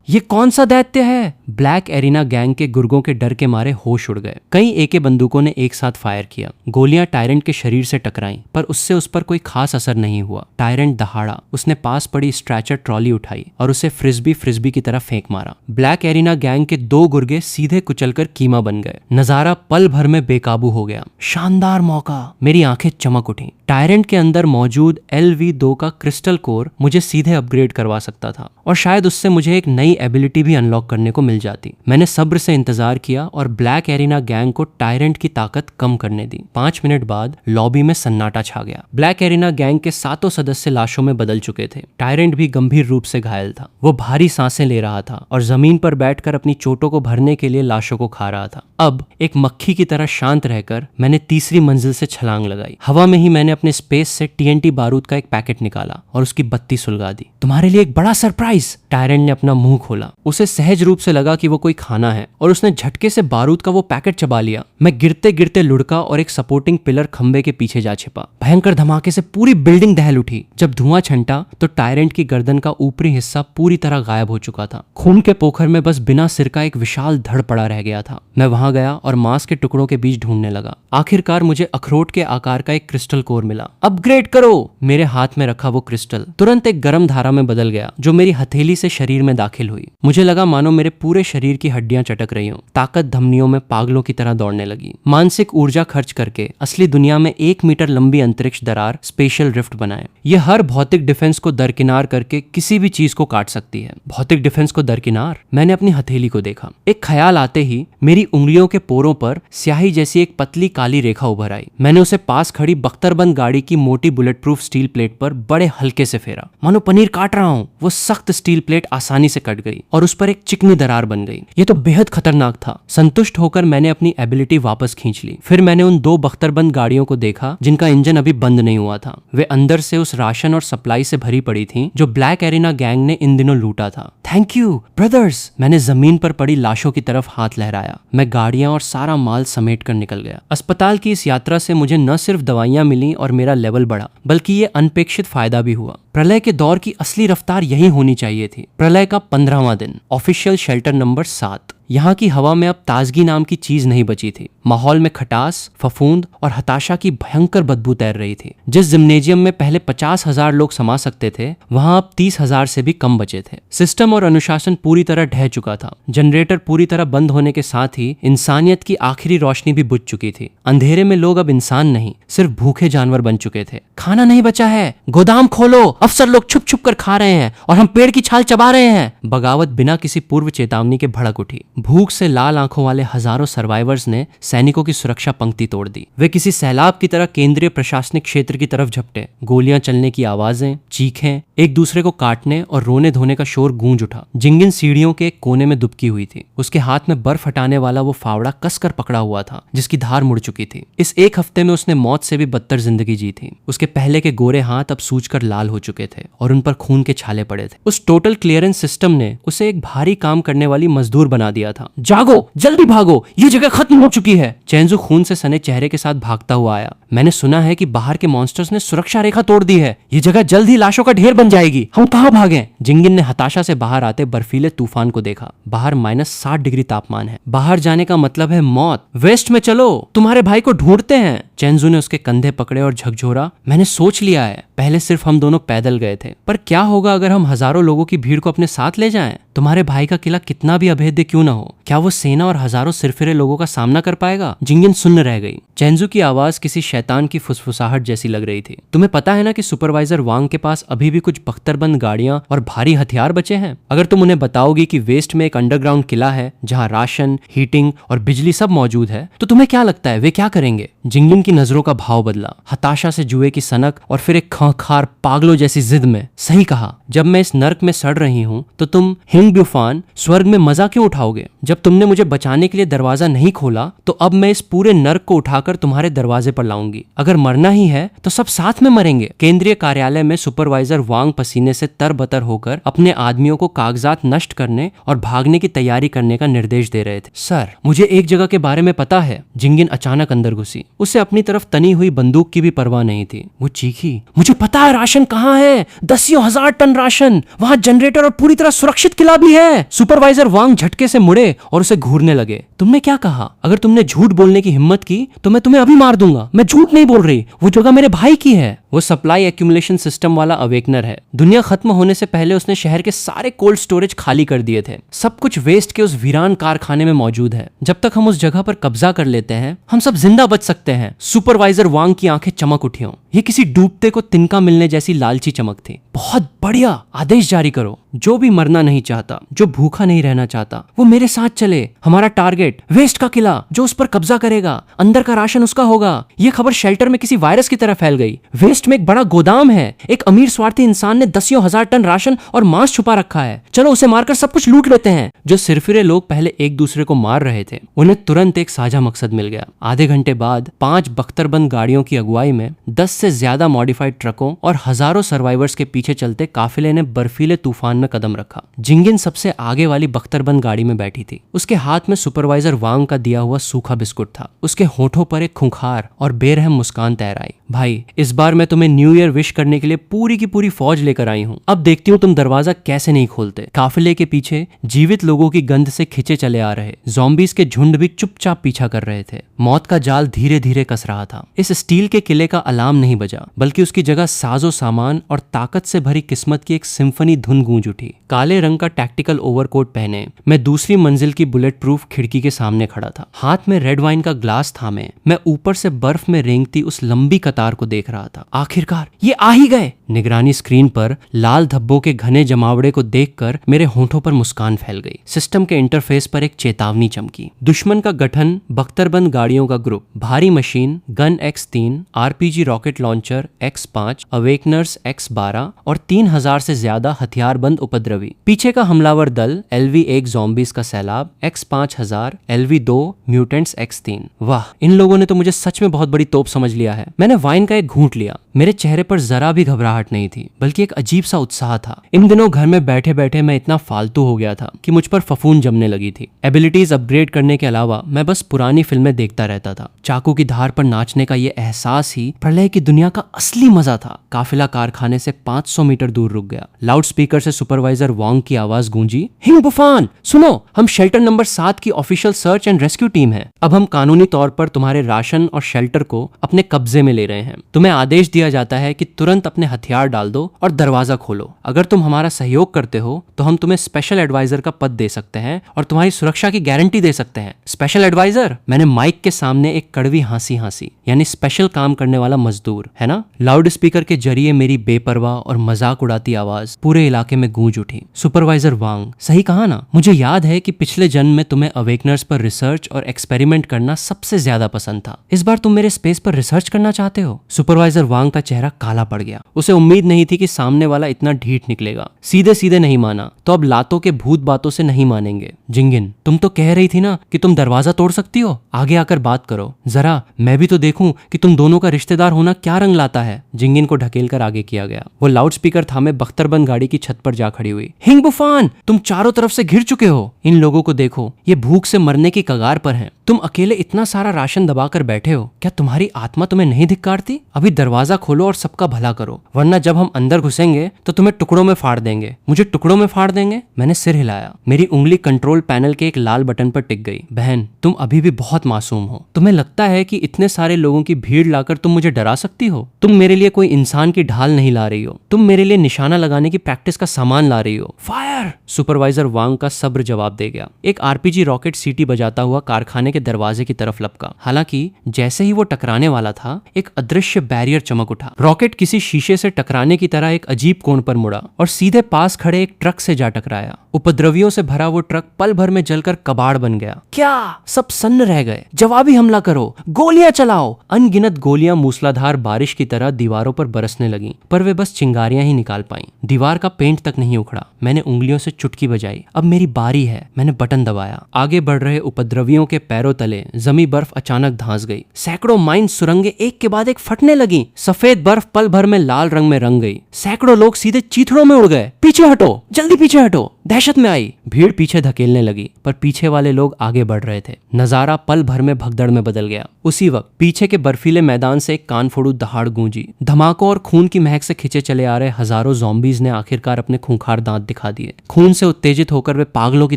Speaker 1: ये कौन सा दैत्य है? ब्लैक एरिना गैंग के गुर्गों के डर के मारे होश उड़ गए। कई AK बंदूकों ने एक साथ फायर किया। गोलियां टायरेंट के शरीर से टकराईं, पर उससे उस पर कोई खास असर नहीं हुआ। टायरेंट दहाड़ा। उसने पास पड़ी स्ट्रेचर ट्रॉली उठाई और उसे फ्रिस्बी की तरफ फेंक मारा। ब्लैक एरिना गैंग के 2 गुर्गे सीधे कुचलकर कीमा बन गए। नजारा पल भर में बेकाबू हो गया। शानदार मौका। मेरी आंखें चमक उठी। टायरेंट के अंदर मौजूद LV2 का क्रिस्टल कोर मुझे सीधे अपग्रेड करवा सकता था और शायद उससे मुझे एक नई एबिलिटी भी अनलॉक करने को मिल जाती। मैंने सब्र से इंतजार किया और ब्लैक एरिना गैंग को टायरेंट की ताकत कम करने दी। 5 मिनट बाद लॉबी में सन्नाटा छा गया। ब्लैक एरिना गैंग के 7 सदस्य लाशों में बदल चुके थे। टायरेंट भी गंभीर रूप से घायल था। वो भारी सांसें ले रहा था और जमीन पर बैठकर अपनी चोटों को भरने के लिए लाशों को खा रहा था। अब एक मक्खी की तरह शांत रहकर मैंने तीसरी मंजिल से छलांग लगाई। हवा में ही मैंने अपने स्पेस से TNT बारूद का एक पैकेट निकाला और उसकी बत्ती सुलगा दी। तुम्हारे लिए एक बड़ा सरप्राइज। टायरेंट ने अपना मुंह खोला। उसे सहज रूप से लगा कि वो कोई खाना है और उसने झटके से बारूद का वो पैकेट चबा लिया। मैं गिरते गिरते लुढ़का और एक सपोर्टिंग पिलर खंबे के पीछे जा छिपा। भयंकर धमाके से पूरी बिल्डिंग दहल उठी। जब धुआं छंटा तो टायरेंट की गर्दन का ऊपरी हिस्सा पूरी तरह गायब हो चुका था। खून के पोखर में बस बिना सिर का एक विशाल धड़ पड़ा रह गया था। मैं वहां गया और मांस के टुकड़ों के बीच ढूंढने लगा। आखिरकार मुझे अखरोट के आकार का एक क्रिस्टल कोर मिला। अपग्रेड करो। मेरे हाथ में रखा वो क्रिस्टल तुरंत एक गर्म धारा में बदल गया जो मेरी हथेली से शरीर में दाखिल हुई। मुझे लगा मानो मेरे पूरे शरीर की हड्डियां चटक रही हों। ताकत धमनियों में पागलों की तरह दौड़ने लगी। मानसिक ऊर्जा खर्च करके असली दुनिया में 1 मीटर लंबी अंतरिक्ष दरार स्पेशल रिफ्ट बनाए। यह हर भौतिक डिफेंस को दरकिनार करके किसी भी चीज को काट सकती है। भौतिक डिफेंस को दरकिनार? मैंने अपनी हथेली को देखा। एक ख्याल आते ही मेरी उंगलियों के पोरों पर स्याही जैसी एक पतली काली रेखा उभर आई। मैंने उसे पास खड़ी बख्तरबंद गाड़ी की मोटी बुलेट प्रूफ स्टील प्लेट पर बड़े हल्के से फेरा, मानो पनीर काट रहा हूं। वो सख्त स्टील प्लेट आसानी से कट गई और उस पर एक चिकनी दरार बन गई। ये तो बेहद खतरनाक था। संतुष्ट होकर मैंने अपनी एबिलिटी वापस खींच ली। फिर मैंने उन 2 बख्तरबंद गाड़ियों को देखा जिनका इंजन अभी बंद नहीं हुआ था। वे अंदर से उस राशन और सप्लाई से भरी पड़ी थी जो ब्लैक एरिना गैंग ने इन दिनों लूटा था। Thank you brothers. मैंने जमीन पर पड़ी लाशों की तरफ हाथ लहराया। मैं गाड़ियां और सारा माल समेट कर निकल गया। अस्पताल की इस यात्रा से मुझे न सिर्फ दवाइयां मिली और मेरा लेवल बढ़ा, बल्कि ये अनपेक्षित फायदा भी हुआ। प्रलय के दौर की असली रफ्तार यही होनी चाहिए थी। प्रलय का 15वां दिन, ऑफिशियल शेल्टर नंबर 7। यहाँ की हवा में अब ताजगी नाम की चीज नहीं बची थी। माहौल में खटास, फफूंद और हताशा की भयंकर बदबू तैर रही थी। जिस जिम्नेजियम में पहले 50,000 लोग समा सकते थे, वहां अब 30,000 से भी कम बचे थे। सिस्टम और अनुशासन पूरी तरह ढह चुका था। जनरेटर पूरी तरह बंद होने के साथ ही इंसानियत की आखिरी रोशनी भी बुझ चुकी थी। अंधेरे में लोग अब इंसान नहीं, सिर्फ भूखे जानवर बन चुके थे। खाना नहीं बचा है, गोदाम खोलो, अफसर लोग छुप छुप कर खा रहे हैं और हम पेड़ की छाल चबा रहे हैं। बगावत बिना किसी पूर्व चेतावनी के भड़क उठी। भूख से लाल आंखों वाले हजारों सर्वाइवर्स ने सैनिकों की सुरक्षा पंक्ति तोड़ दी। वे किसी सैलाब की तरह केंद्रीय प्रशासनिक क्षेत्र की तरफ झपटे। गोलियां चलने की आवाजें, चीखें, एक दूसरे को काटने और रोने धोने का शोर गूंज उठा। जिंगिन सीढ़ियों के एक कोने में दुबकी हुई थी। उसके हाथ में बर्फ हटाने वाला वो फावड़ा कसकर पकड़ा हुआ था जिसकी धार मुड़ चुकी थी। इस एक हफ्ते में उसने मौत से भी बदतर जिंदगी जी थी। उसके पहले के गोरे हाथ अब सूजकर लाल हो चुके थे और उन पर खून के छाले पड़े थे। उस टोटल क्लियरेंस सिस्टम ने उसे एक भारी काम करने वाली मजदूर बना दिया था। जागो, जल्दी भागो, ये जगह खत्म हो चुकी है। चेंजू खून से सने चेहरे के साथ भागता हुआ आया। मैंने सुना है कि बाहर के मॉन्स्टर्स ने सुरक्षा रेखा तोड़ दी है। ये जगह जल्द ही लाशों का ढेर बन जाएगी। हम कहाँ भागें? जिंगिन ने हताशा से बाहर आते बर्फीले तूफान को देखा। बाहर -60 डिग्री तापमान है। बाहर जाने का मतलब है मौत। वेस्ट में चलो, तुम्हारे भाई को ढूंढते हैं। चेंजू ने उसके कंधे पकड़े और झकझोरा। मैंने सोच लिया है। पहले सिर्फ हम दोनों पैदल गए थे, पर क्या होगा अगर हम हजारों लोगों की भीड़ को अपने साथ ले जाएं? तुम्हारे भाई का किला कितना भी अभेद्य क्यों ना हो, क्या वो सेना और हजारों सिरफिरे लोगों का सामना कर पाएगा? जिंगिन सुन्न रह गई। चेंजू की आवाज किसी शैतान की फुसफुसाहट जैसी लग रही थी। तुम्हें पता है ना कि सुपरवाइजर वांग के पास अभी भी कुछ बख्तरबंद गाड़ियां और भारी हथियार बचे हैं। अगर तुम उन्हें बताओगी कि वेस्ट में एक अंडरग्राउंड किला है जहां राशन, हीटिंग और बिजली सब मौजूद है, तो तुम्हें क्या लगता है वे क्या करेंगे? जिंगिन की नजरों का भाव बदला। हताशा से जुए की सनक और फिर एक खंखार पागलों जैसी जिद में। सही कहा, जब मैं इस नर्क में सड़ रही हूँ तो तुम हिंग ब्यूफान स्वर्ग में मजा क्यों उठाओगे? जब तुमने मुझे बचाने के लिए दरवाजा नहीं खोला तो अब मैं इस पूरे नर्क को उठाकर तुम्हारे दरवाजे पर लाऊंगी। अगर मरना ही है तो सब साथ में मरेंगे। केंद्रीय कार्यालय में सुपरवाइजर वांग पसीने से तरबतर होकर अपने आदमियों को कागजात नष्ट करने और भागने की तैयारी करने का निर्देश दे रहे थे। सर, मुझे एक जगह के बारे में पता है। जिंगिन अचानक अंदर घुसी। उसे अपनी तरफ तनी हुई बंदूक की भी परवाह नहीं थी। वो चीखी, मुझे पता है राशन कहाँ है। 10,000 टन राशन, वहाँ जनरेटर और पूरी तरह सुरक्षित किला भी है। सुपरवाइजर वांग झटके से मुड़े और उसे घूरने लगे। तुमने क्या कहा? अगर तुमने झूठ बोलने की हिम्मत की तो मैं तुम्हें अभी मार दूंगा। मैं झूठ नहीं बोल रही, वो जगह मेरे भाई की है। वो सप्लाई एक्यूमुलेशन सिस्टम वाला अवेकनर है। दुनिया खत्म होने से पहले उसने शहर के सारे कोल्ड स्टोरेज खाली कर दिए थे। सब कुछ वेस्ट के उस वीरान कारखाने में मौजूद है। जब तक हम उस जगह पर कब्जा कर लेते हैं, हम सब जिंदा बच सकते हैं। सुपरवाइजर वांग की आंखें चमक उठी हों। ये किसी डूबते को तिनका मिलने जैसी लालची चमक थी। बहुत बढ़िया, आदेश जारी करो। जो भी मरना नहीं चाहता, जो भूखा नहीं रहना चाहता, वो मेरे साथ चले। हमारा टारगेट वेस्ट का किला, जो उस पर कब्जा करेगा। अंदर का राशन उसका होगा। ये खबर शेल्टर में किसी वायरस की तरह फैल गई। वेस्ट फॉरेस्ट में एक बड़ा गोदाम है। एक अमीर स्वार्थी इंसान ने दसियों हजार टन राशन और मांस छुपा रखा है। चलो उसे मारकर सब कुछ लूट लेते हैं। जो सिरफिरे लोग पहले एक दूसरे को मार रहे थे, उन्हें तुरंत एक साझा मकसद मिल गया। आधे घंटे बाद 5 बख्तरबंद गाड़ियों की अगुवाई में 10 से ज्यादा मॉडिफाइड ट्रकों और हजारों सर्वाइवर्स के पीछे चलते काफिले ने बर्फीले तूफान में कदम रखा। जिंगिन सबसे आगे वाली बख्तरबंद गाड़ी में बैठी थी। उसके हाथ में सुपरवाइजर वांग का दिया हुआ सूखा बिस्कुट था। उसके होठों पर एक खूंखार और बेरहम मुस्कान तैराई। भाई, इस बार मैं तुम्हें न्यू ईयर विश करने के लिए पूरी की पूरी फौज लेकर आई हूँ। अब देखती हूँ तुम दरवाजा कैसे नहीं खोलते। काफिले के पीछे जीवित लोगों की गंध से खिंचे चले आ रहे ज़ॉम्बीज के झुंड भी चुपचाप पीछा कर रहे थे। मौत का जाल धीरे धीरे कस रहा था। इस स्टील के किले का अलार्म नहीं बजा, बल्कि उसकी जगह साजो सामान और ताकत से भरी किस्मत की एक सिम्फनी धुन गूंज उठी। काले रंग का टैक्टिकल ओवरकोट पहने मैं दूसरी मंजिल की बुलेट प्रूफ खिड़की के सामने खड़ा था। हाथ में रेड वाइन का ग्लास थामे मैं ऊपर से बर्फ में रेंगती उस लंबी कतार को देख रहा था। आखिरकार ये आ ही गए। निगरानी स्क्रीन पर लाल धब्बों के घने जमावड़े को देखकर मेरे होंठों पर मुस्कान फैल गई। सिस्टम के इंटरफेस पर एक चेतावनी चमकी। दुश्मन का गठन, बख्तरबंद गाड़ियों का ग्रुप, भारी machine gun X3, RPG rocket launcher X5, अवेकनर्स X12 और 3000 से ज्यादा हथियारबंद उपद्रवी। पीछे का हमलावर दल LV-1 ज़ॉम्बीज का सैलाब, X5000, LV-2 म्यूटेंट्स X3। वाह, इन लोगों ने तो मुझे सच में बहुत बड़ी तोप समझ लिया है। मैंने वाइन का एक घूंट लिया। मेरे चेहरे पर जरा भी घबराहट नहीं थी, बल्कि एक अजीब सा उत्साह था। इन दिनों घर में बैठे बैठे मैं इतना फालतू हो गया था कि मुझ पर फफूंद जमने लगी थी। एबिलिटीज अपग्रेड करने के अलावा मैं बस पुरानी फिल्में देखता रहता था। चाकू की धार पर नाचने का ये एहसास ही प्रलय की दुनिया का असली मजा था। काफिला कारखाने से 500 मीटर दूर रुक गया। लाउड स्पीकर से सुपरवाइजर वांग की आवाज गूंजी, हिंग बुफान, सुनो, हम शेल्टर नंबर 7 की official search and rescue team है। अब हम कानूनी तौर पर तुम्हारे राशन और शेल्टर को अपने कब्जे में ले रहे हैं। तुम्हें आदेश दिया जाता है कि तुरंत अपने हथियार डाल दो और दरवाजा खोलो। अगर तुम हमारा सहयोग करते हो तो हम तुम्हें स्पेशल एडवाइजर का पद दे सकते हैं और तुम्हारी सुरक्षा की गारंटी दे सकते हैं। Special adviser? मैंने माइक के सामने एक कड़वी हंसी हंसी, यानी स्पेशल काम करने वाला मजदूर, है ना? लाउड स्पीकर के जरिए मेरी बेपरवाह और मजाक उड़ाती आवाज पूरे इलाके में गूंज उठी। सुपरवाइजर वांग, सही कहा ना? मुझे याद है कि पिछले जन्म में तुम्हें अवेकनर्स पर रिसर्च और एक्सपेरिमेंट करना सबसे ज्यादा पसंद था। इस बार तुम मेरे स्पेस पर रिसर्च करना चाहते हो? सुपरवाइजर वांग का चेहरा काला पड़ गया। उसे उम्मीद नहीं थी कि सामने वाला इतना ढीठ निकलेगा। सीधे सीधे नहीं माना तो अब लातों के भूत बातों से नहीं मानेंगे। जिंगिन, तुम तो कह रही थी ना कि तुम दरवाजा तोड़ सकती हो। आगे आकर बात करो, जरा मैं भी तो देखूं कि तुम दोनों का रिश्तेदार होना क्या रंग लाता है। जिंगिन को ढकेल कर आगे किया गया। वो लाउड स्पीकर थामे बख्तरबंद गाड़ी की छत पर जा खड़ी हुई। हिंग बुफान, तुम चारों तरफ से घिर चुके हो। इन लोगों को देखो, ये भूख से मरने की कगार पर हैं। तुम अकेले इतना सारा राशन दबाकर बैठे हो। क्या तुम्हारी आत्मा तुम्हें नहीं धिक्कारती? अभी दरवाजा खोलो और सबका भला करो, वरना जब हम अंदर घुसेंगे तो तुम्हें टुकड़ों में फाड़ देंगे। मुझे टुकड़ों में फाड़ देंगे? मैंने सिर हिलाया। मेरी उंगली कंट्रोल पैनल के एक लाल बटन पर टिक गई। बहन, तुम अभी भी बहुत मासूम हो। तुम्हें लगता है कि इतने सारे लोगों की भीड़ लाकर तुम मुझे डरा सकती हो? तुम मेरे लिए कोई इंसान की ढाल नहीं ला रही हो। तुम मेरे लिए निशाना लगाने की प्रैक्टिस का सामान ला रही हो। फायर! सुपरवाइजर वांग का सब्र जवाब दे गया। एक RPG रॉकेट सीटी बजाता हुआ कारखाने के दरवाजे की तरफ लपका। हालांकि जैसे ही वो टकराने वाला था, एक अदृश्य बैरियर चमक उठा। रॉकेट किसी शीशे से टकराने की तरह एक अजीब कोण पर मुड़ा और सीधे पास खड़े एक ट्रक से जा टकराया। उपद्रवियों से भरा वो ट्रक पल भर में जलकर कबाड़ बन गया। क्या? सब सन्न रह गए। जवाबी हमला करो, गोलियां चलाओ। अनगिनत गोलियां मूसलाधार बारिश की तरह दीवारों पर बरसने लगीं, पर वे बस चिंगारियां ही निकाल पाईं। दीवार का पेंट तक नहीं उखड़ा। मैंने उंगलियों से चुटकी बजाई। अब मेरी बारी है। मैंने बटन दबाया। आगे बढ़ रहे उपद्रवियों के पैरों तले जमी बर्फ अचानक धंस गई। सैकड़ों माइन सुरंगें एक के बाद एक फटने लगी। सफेद बर्फ पल भर में लाल रंग में रंग गई। सैकड़ों लोग सीधे चीथड़ों में उड़ गए। पीछे हटो, जल्दी पीछे हटो। दहशत में आई। भीड़ पीछे धकेलने लगी, पर पीछे वाले लोग आगे बढ़ रहे थे। नजारा पल भर में भगदड़ में बदल गया। उसी वक्त पीछे के बर्फीले मैदान से एक कानफोड़ू दहाड़ गूंजी। धमाकों और खून की महक से खिंचे चले आ रहे हजारों ज़ॉम्बीज ने आखिरकार अपने खूंखार दांत दिखा दिए। खून से उत्तेजित होकर वे पागलों की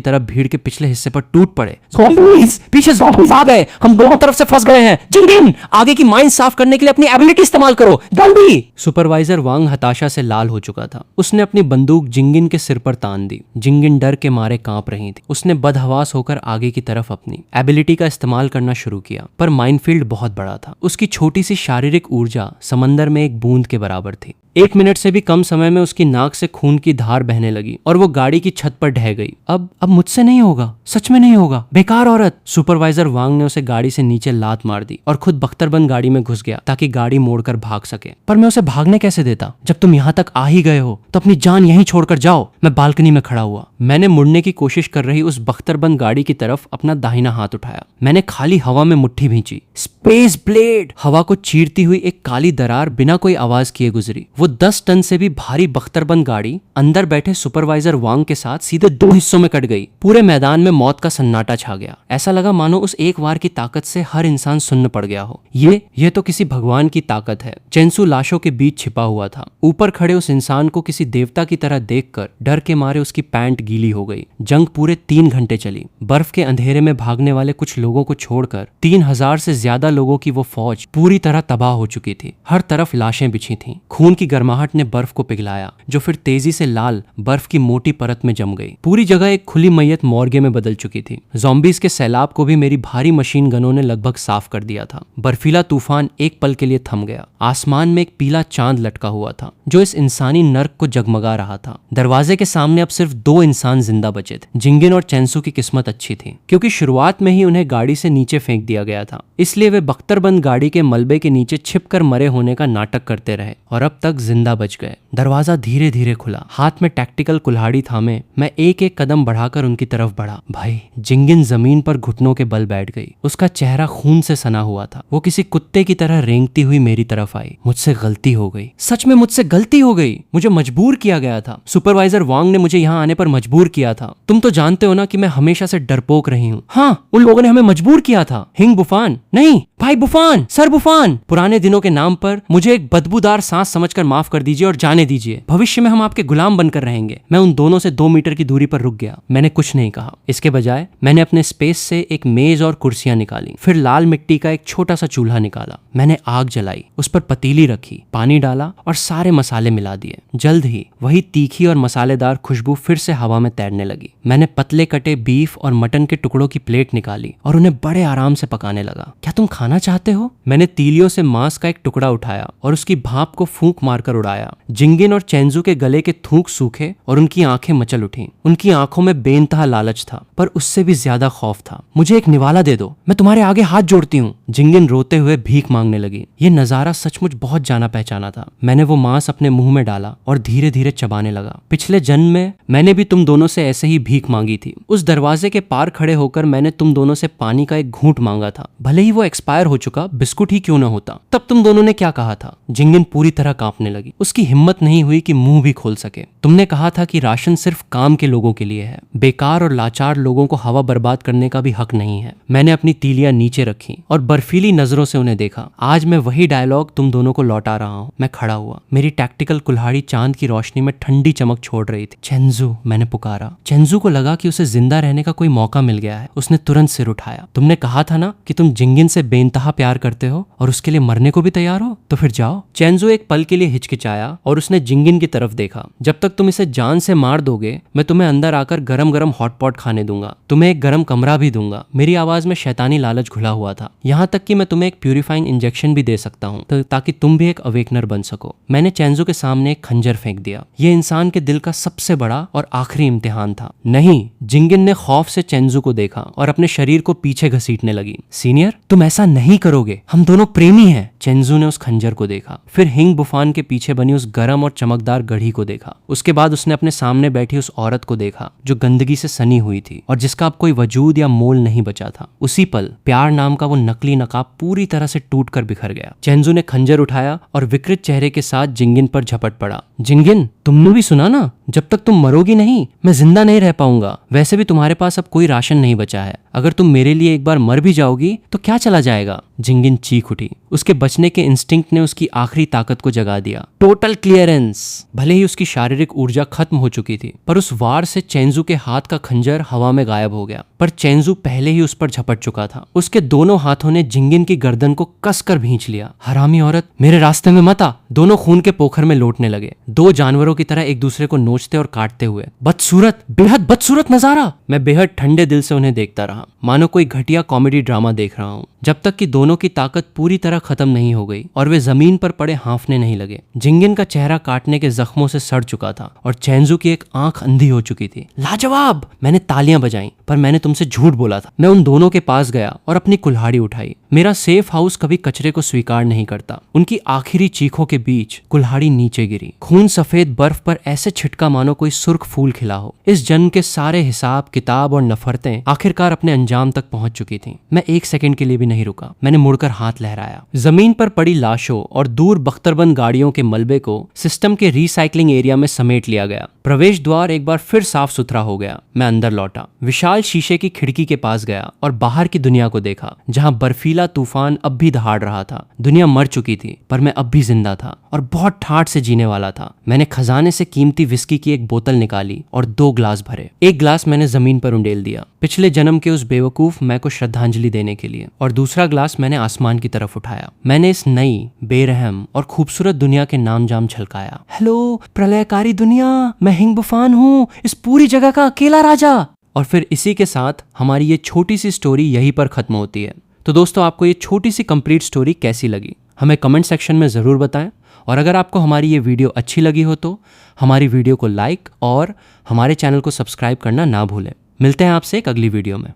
Speaker 1: तरह भीड़ के पिछले हिस्से पर टूट पड़े। ज़ॉम्बीज! पीछे ज़ॉम्बीज आ गए। हम दोनों तरफ से फंस गए हैं। जिंगिन, आगे की माइन साफ करने के लिए अपनी एबिलिटी इस्तेमाल करो, जल्दी! सुपरवाइजर वांग हताशा से लाल हो चुका था। उसने अपनी बंदूक जिंगिन के सिर पर तान दी। जिंगिन डर के मारे कांप रही थी। उसने बदहवास होकर आगे की तरफ अपनी एबिलिटी का इस्तेमाल करना शुरू किया, पर माइनफील्ड बहुत बड़ा था। उसकी छोटी सी शारीरिक ऊर्जा समंदर में एक बूंद के बराबर थी। 1 मिनट से भी कम समय में उसकी नाक से खून की धार बहने लगी और वो गाड़ी की छत पर ढह गई। अब मुझसे नहीं होगा, सच में नहीं होगा, बेकार औरत। सुपरवाइजर वांग ने उसे गाड़ी से नीचे लात मार दी और खुद बख्तरबंद गाड़ी में घुस गया ताकि गाड़ी मोड़कर भाग सके। पर मैं उसे भागने कैसे देता? जब तुम यहाँ तक आ ही गए हो तो अपनी जान यहीं छोड़कर जाओ। मैं बालकनी में खड़ा हुआ। मैंने मुड़ने की कोशिश कर रही उस बख्तरबंद गाड़ी की तरफ अपना दाहिना हाथ उठाया। मैंने खाली हवा में मुट्ठी भींची। Space blade! हवा को चीरती हुई एक काली दरार बिना कोई आवाज किए गुजरी। वो 10 टन से भी भारी बख्तरबंद गाड़ी अंदर बैठे सुपरवाइजर वांग के साथ सीधे 2 हिस्सों में कट गई। पूरे मैदान में मौत का सन्नाटा छा गया। ऐसा लगा मानो उस एक वार की ताकत से हर इंसान सुन्न पड़ गया हो। ये तो किसी भगवान की ताकत है। चेंसू लाशों के बीच छिपा हुआ था। ऊपर खड़े उस इंसान को किसी देवता की तरह देखकर डर के मारे उसकी पैंट गीली हो गई। जंग पूरे 3 घंटे चली। बर्फ के अंधेरे में भागने वाले कुछ लोगों को छोड़कर 3000 से ज्यादा लोगों की वो फौज पूरी तरह तबाह हो चुकी थी। हर तरफ लाशें बिछी थीं। खून की गर्माहट ने बर्फ को पिघलाया, जो फिर तेजी से लाल बर्फ की मोटी परत में जम गई। पूरी जगह एक खुली मैयत मॉर्गे में बदल चुकी थी। ज़ॉम्बीज़ के सैलाब को भी मेरी भारी मशीन गनों ने लगभग साफ कर दिया था। बर्फीला तूफान एक पल के लिए थम गया। आसमान में एक पीला चांद लटका हुआ था जो इस इंसानी नर्क को जगमगा रहा था। दरवाजे के सामने अब सिर्फ 2 इंसान जिंदा बचे थे। जिंगिन और चेंसू की किस्मत अच्छी थी क्योंकि शुरुआत में ही उन्हें गाड़ी से नीचे फेंक दिया गया था। इसलिए वे बख्तरबंद गाड़ी के मलबे के नीचे छिपकर मरे होने का नाटक करते रहे और अब तक जिंदा बच गए। दरवाजा धीरे धीरे खुला। हाथ में टैक्टिकल कुल्हाड़ी थामे मैं एक एक कदम बढ़ाकर उनकी तरफ बढ़ा। भाई, जिंगिन जमीन पर घुटनों के बल बैठ गई। उसका चेहरा खून से सना हुआ था। वो किसी कुत्ते की तरह रेंगती हुई मेरी तरफ आई। मुझसे गलती हो गई, सच में मुझसे गलती हो गई। मुझे मजबूर किया गया था। सुपरवाइजर वांग ने मुझे यहाँ आने पर मजबूर किया था। तुम तो जानते हो ना कि मैं हमेशा से डरपोक रही हूँ। हाँ, उन लोगों ने हमें मजबूर किया था। हिंग बुफान नहीं, भाई बुफान, सर बुफान। पुराने दिनों के नाम पर मुझे एक बदबूदार सांस समझकर माफ कर दीजिए और जाने दीजिए। भविष्य में हम आपके गुलाम बनकर रहेंगे। मैं उन दोनों से 2 मीटर की दूरी पर रुक गया। मैंने कुछ नहीं कहा। इसके बजाय मैंने अपने स्पेस से एक मेज और कुर्सियां निकाली। फिर लाल मिट्टी का एक छोटा सा चूल्हा निकाला। मैंने आग जलाई, उस पर पतीली रखी, पानी डाला और सारे मसाले मिला दिए। जल्द ही वही तीखी और मसालेदार खुशबू फिर से हवा में तैरने लगी। मैंने पतले कटे बीफ और मटन के टुकड़ों की प्लेट निकाली और उन्हें बड़े आराम से पकाने लगा। क्या तुम खाना चाहते हो? मैंने तीलियों से मांस का एक टुकड़ा उठाया और उसकी भाप को फूंक मारकर उड़ाया। जिंगिन और चेंजू के गले के थूक सूखे और उनकी आंखें मचल उठीं। उनकी आंखों में बेइंतहा लालच था, पर उससे भी ज्यादा खौफ था। मुझे एक निवाला दे दो, मैं तुम्हारे आगे हाथ जोड़ती हूँ। जिंगिन रोते हुए भीख मांगने लगी। ये नजारा सचमुच बहुत जाना पहचाना था। मैंने वो मांस अपने मुंह में डाला और धीरे धीरे चबाने लगा। पिछले जन्म में मैंने भी तुम दोनों से ऐसे ही भीख मांगी थी। उस दरवाजे के पार खड़े होकर मैंने तुम दोनों से पानी का एक घूंट मांगा था। भले ही वो एक्सपायर हो चुका बिस्कुट ही क्यों न होता। तब तुम दोनों ने क्या कहा था? जिंगिन पूरी तरह कांपने लगी। उसकी हिम्मत नहीं हुई कि मुंह भी खोल सके। तुमने कहा था कि राशन सिर्फ काम के लोगों के लिए है। बेकार और लाचार लोगों को हवा बर्बाद करने का भी हक नहीं है। मैंने अपनी तीलियां नीचे रखी और बर्फीली नजरों से उन्हें देखा। आज मैं वही डायलॉग तुम दोनों को लौटा रहा हूँ। मैं खड़ा हुआ। मेरी टैक्टिकल कुल्हाड़ी चांद की रोशनी में ठंडी चमक छोड़ रही थी। चेंजू, मैंने पुकारा। चेंजू को लगा कि उसे जिंदा रहने का कोई मौका मिल गया है। उसने तुरंत सिर उठाया। तुमने कहा था ना कि तुम जिंगिन से बेइंतहा प्यार करते हो और उसके लिए मरने को भी तैयार हो, तो फिर जाओ। चेंजू एक पल के लिए हिचकिचाया और उसने जिंगिन की तरफ देखा। जब तक तुम इसे जान से मार दोगे, मैं तुम्हें अंदर आकर गरम गरम हॉटपॉट खाने दूंगा। तुम्हें एक गरम कमरा भी दूंगा। मेरी आवाज में शैतानी लालच घुला हुआ था। यहाँ तक कि मैं तुम्हें एक प्यूरिफाइंग इंजेक्शन भी दे सकता हूँ ताकि तुम भी एक अवेकनर बन सको। मैंने चेंजू के सामने एक खंजर फेंक दिया। ये इंसान के दिल का सबसे बड़ा और आखिरी इम्तिहान था। नहीं, जिंगिन ने खौफ से चेंजू को देखा और अपने शरीर को पीछे घसीटने लगी। सीनियर, तुम ऐसा नहीं करोगे, हम दोनों प्रेमी हैं। चेंजू ने उस खंजर को देखा, फिर हिंग बुफान के पीछे बनी उस गरम और चमकदार घड़ी को देखा। उसके बाद उसने अपने सामने बैठी उस औरत को देखा जो गंदगी से सनी हुई थी और जिसका अब कोई वजूद या मोल नहीं बचा था। उसी पल प्यार नाम का वो नकली नकाब पूरी तरह से टूटकर बिखर गया। चेंजू ने खंजर उठाया और विकृत चेहरे के साथ जिंगिन पर झपट पड़ा। जिंगिन, तुमने भी सुना ना, जब तक तुम मरोगी नहीं, मैं जिंदा नहीं रह पाऊंगा। वैसे भी तुम्हारे पास अब कोई राशन नहीं बचा है। अगर तुम मेरे लिए एक बार मर भी जाओगी तो क्या चला जाएगा? जिंगिन चीख उठी। उसके बचने के इंस्टिंक्ट ने उसकी आखिरी ताकत को जगा दिया। Total clearance. भले ही उसकी शारीरिक ऊर्जा खत्म हो चुकी थी, पर उस वार से चेंजू के हाथ का खंजर हवा में गायब हो गया। पर चेंजू पहले ही उस पर झपट चुका था। उसके दोनों हाथों ने जिंगिन की गर्दन को कसकर भींच लिया। हरामी औरत, मेरे रास्ते में मत आ। दोनों खून के पोखर में लौटने लगे, 2 जानवरों की तरह एक दूसरे को नोचते और काटते हुए। बदसूरत, बेहद बदसूरत नजारा। मैं बेहद ठंडे दिल से उन्हें देखता रहा, मानो कोई घटिया कॉमेडी ड्रामा देख रहा हूँ, जब तक कि दोनों की ताकत पूरी तरह खत्म नहीं हो गई और वे जमीन पर पड़े हाँफने नहीं लगे। जिंगिन का चेहरा काटने के जख्मों से सड़ चुका था और चेंजू की एक आंख अंधी हो चुकी थी। लाजवाब! मैंने तालियां बजाई, पर मैंने तुमसे झूठ बोला था। मैं उन दोनों के पास गया और अपनी कुल्हाड़ी उठाई। मेरा सेफ हाउस कभी कचरे को स्वीकार नहीं करता। उनकी आखिरी चीखों के बीच कुल्हाड़ी नीचे गिरी। खून सफेद बर्फ पर ऐसे छिटका मानो कोई सुर्ख फूल खिला हो। इस जन्म के सारे हिसाब किताब और नफरतें आखिरकार अपने अंजाम तक पहुंच चुकी थीं। मैं एक सेकंड के लिए भी नहीं रुका। मैंने मुड़कर हाथ लहराया। जमीन पर पड़ी लाशों और दूर बख्तरबंद गाड़ियों के मलबे को सिस्टम के रिसाइकलिंग एरिया में समेट लिया गया। प्रवेश द्वार एक बार फिर साफ सुथरा हो गया। मैं अंदर लौटा, विशाल शीशे की खिड़की के पास गया और बाहर की दुनिया को देखा, जहां बर्फीला तूफान अब भी दहाड़ रहा था। दुनिया मर चुकी थी, पर मैं अब भी जिंदा था और बहुत ठाठ से जीने वाला था। मैंने खजाने से कीमती विस्की की एक बोतल निकाली और 2 ग्लास भरे। एक ग्लास मैंने जमीन पर उंडेल दिया, पिछले जन्म के उस बेवकूफ मैं को श्रद्धांजलि देने के लिए, और दूसरा ग्लास मैंने आसमान की तरफ उठाया। मैंने इस नई, बेरहम और खूबसूरत दुनिया के नाम जाम छलकाया। हेलो प्रलयकारी दुनिया, मैं हिंगबुफान हूँ, इस पूरी जगह का अकेला राजा। और फिर इसी के साथ हमारी ये छोटी सी स्टोरी यहीं पर खत्म होती है। तो दोस्तों, आपको ये छोटी सी कंप्लीट स्टोरी कैसी लगी हमें कमेंट सेक्शन में ज़रूर बताएं। और अगर आपको हमारी ये वीडियो अच्छी लगी हो तो हमारी वीडियो को लाइक और हमारे चैनल को सब्सक्राइब करना ना भूलें। मिलते हैं आपसे एक अगली वीडियो में।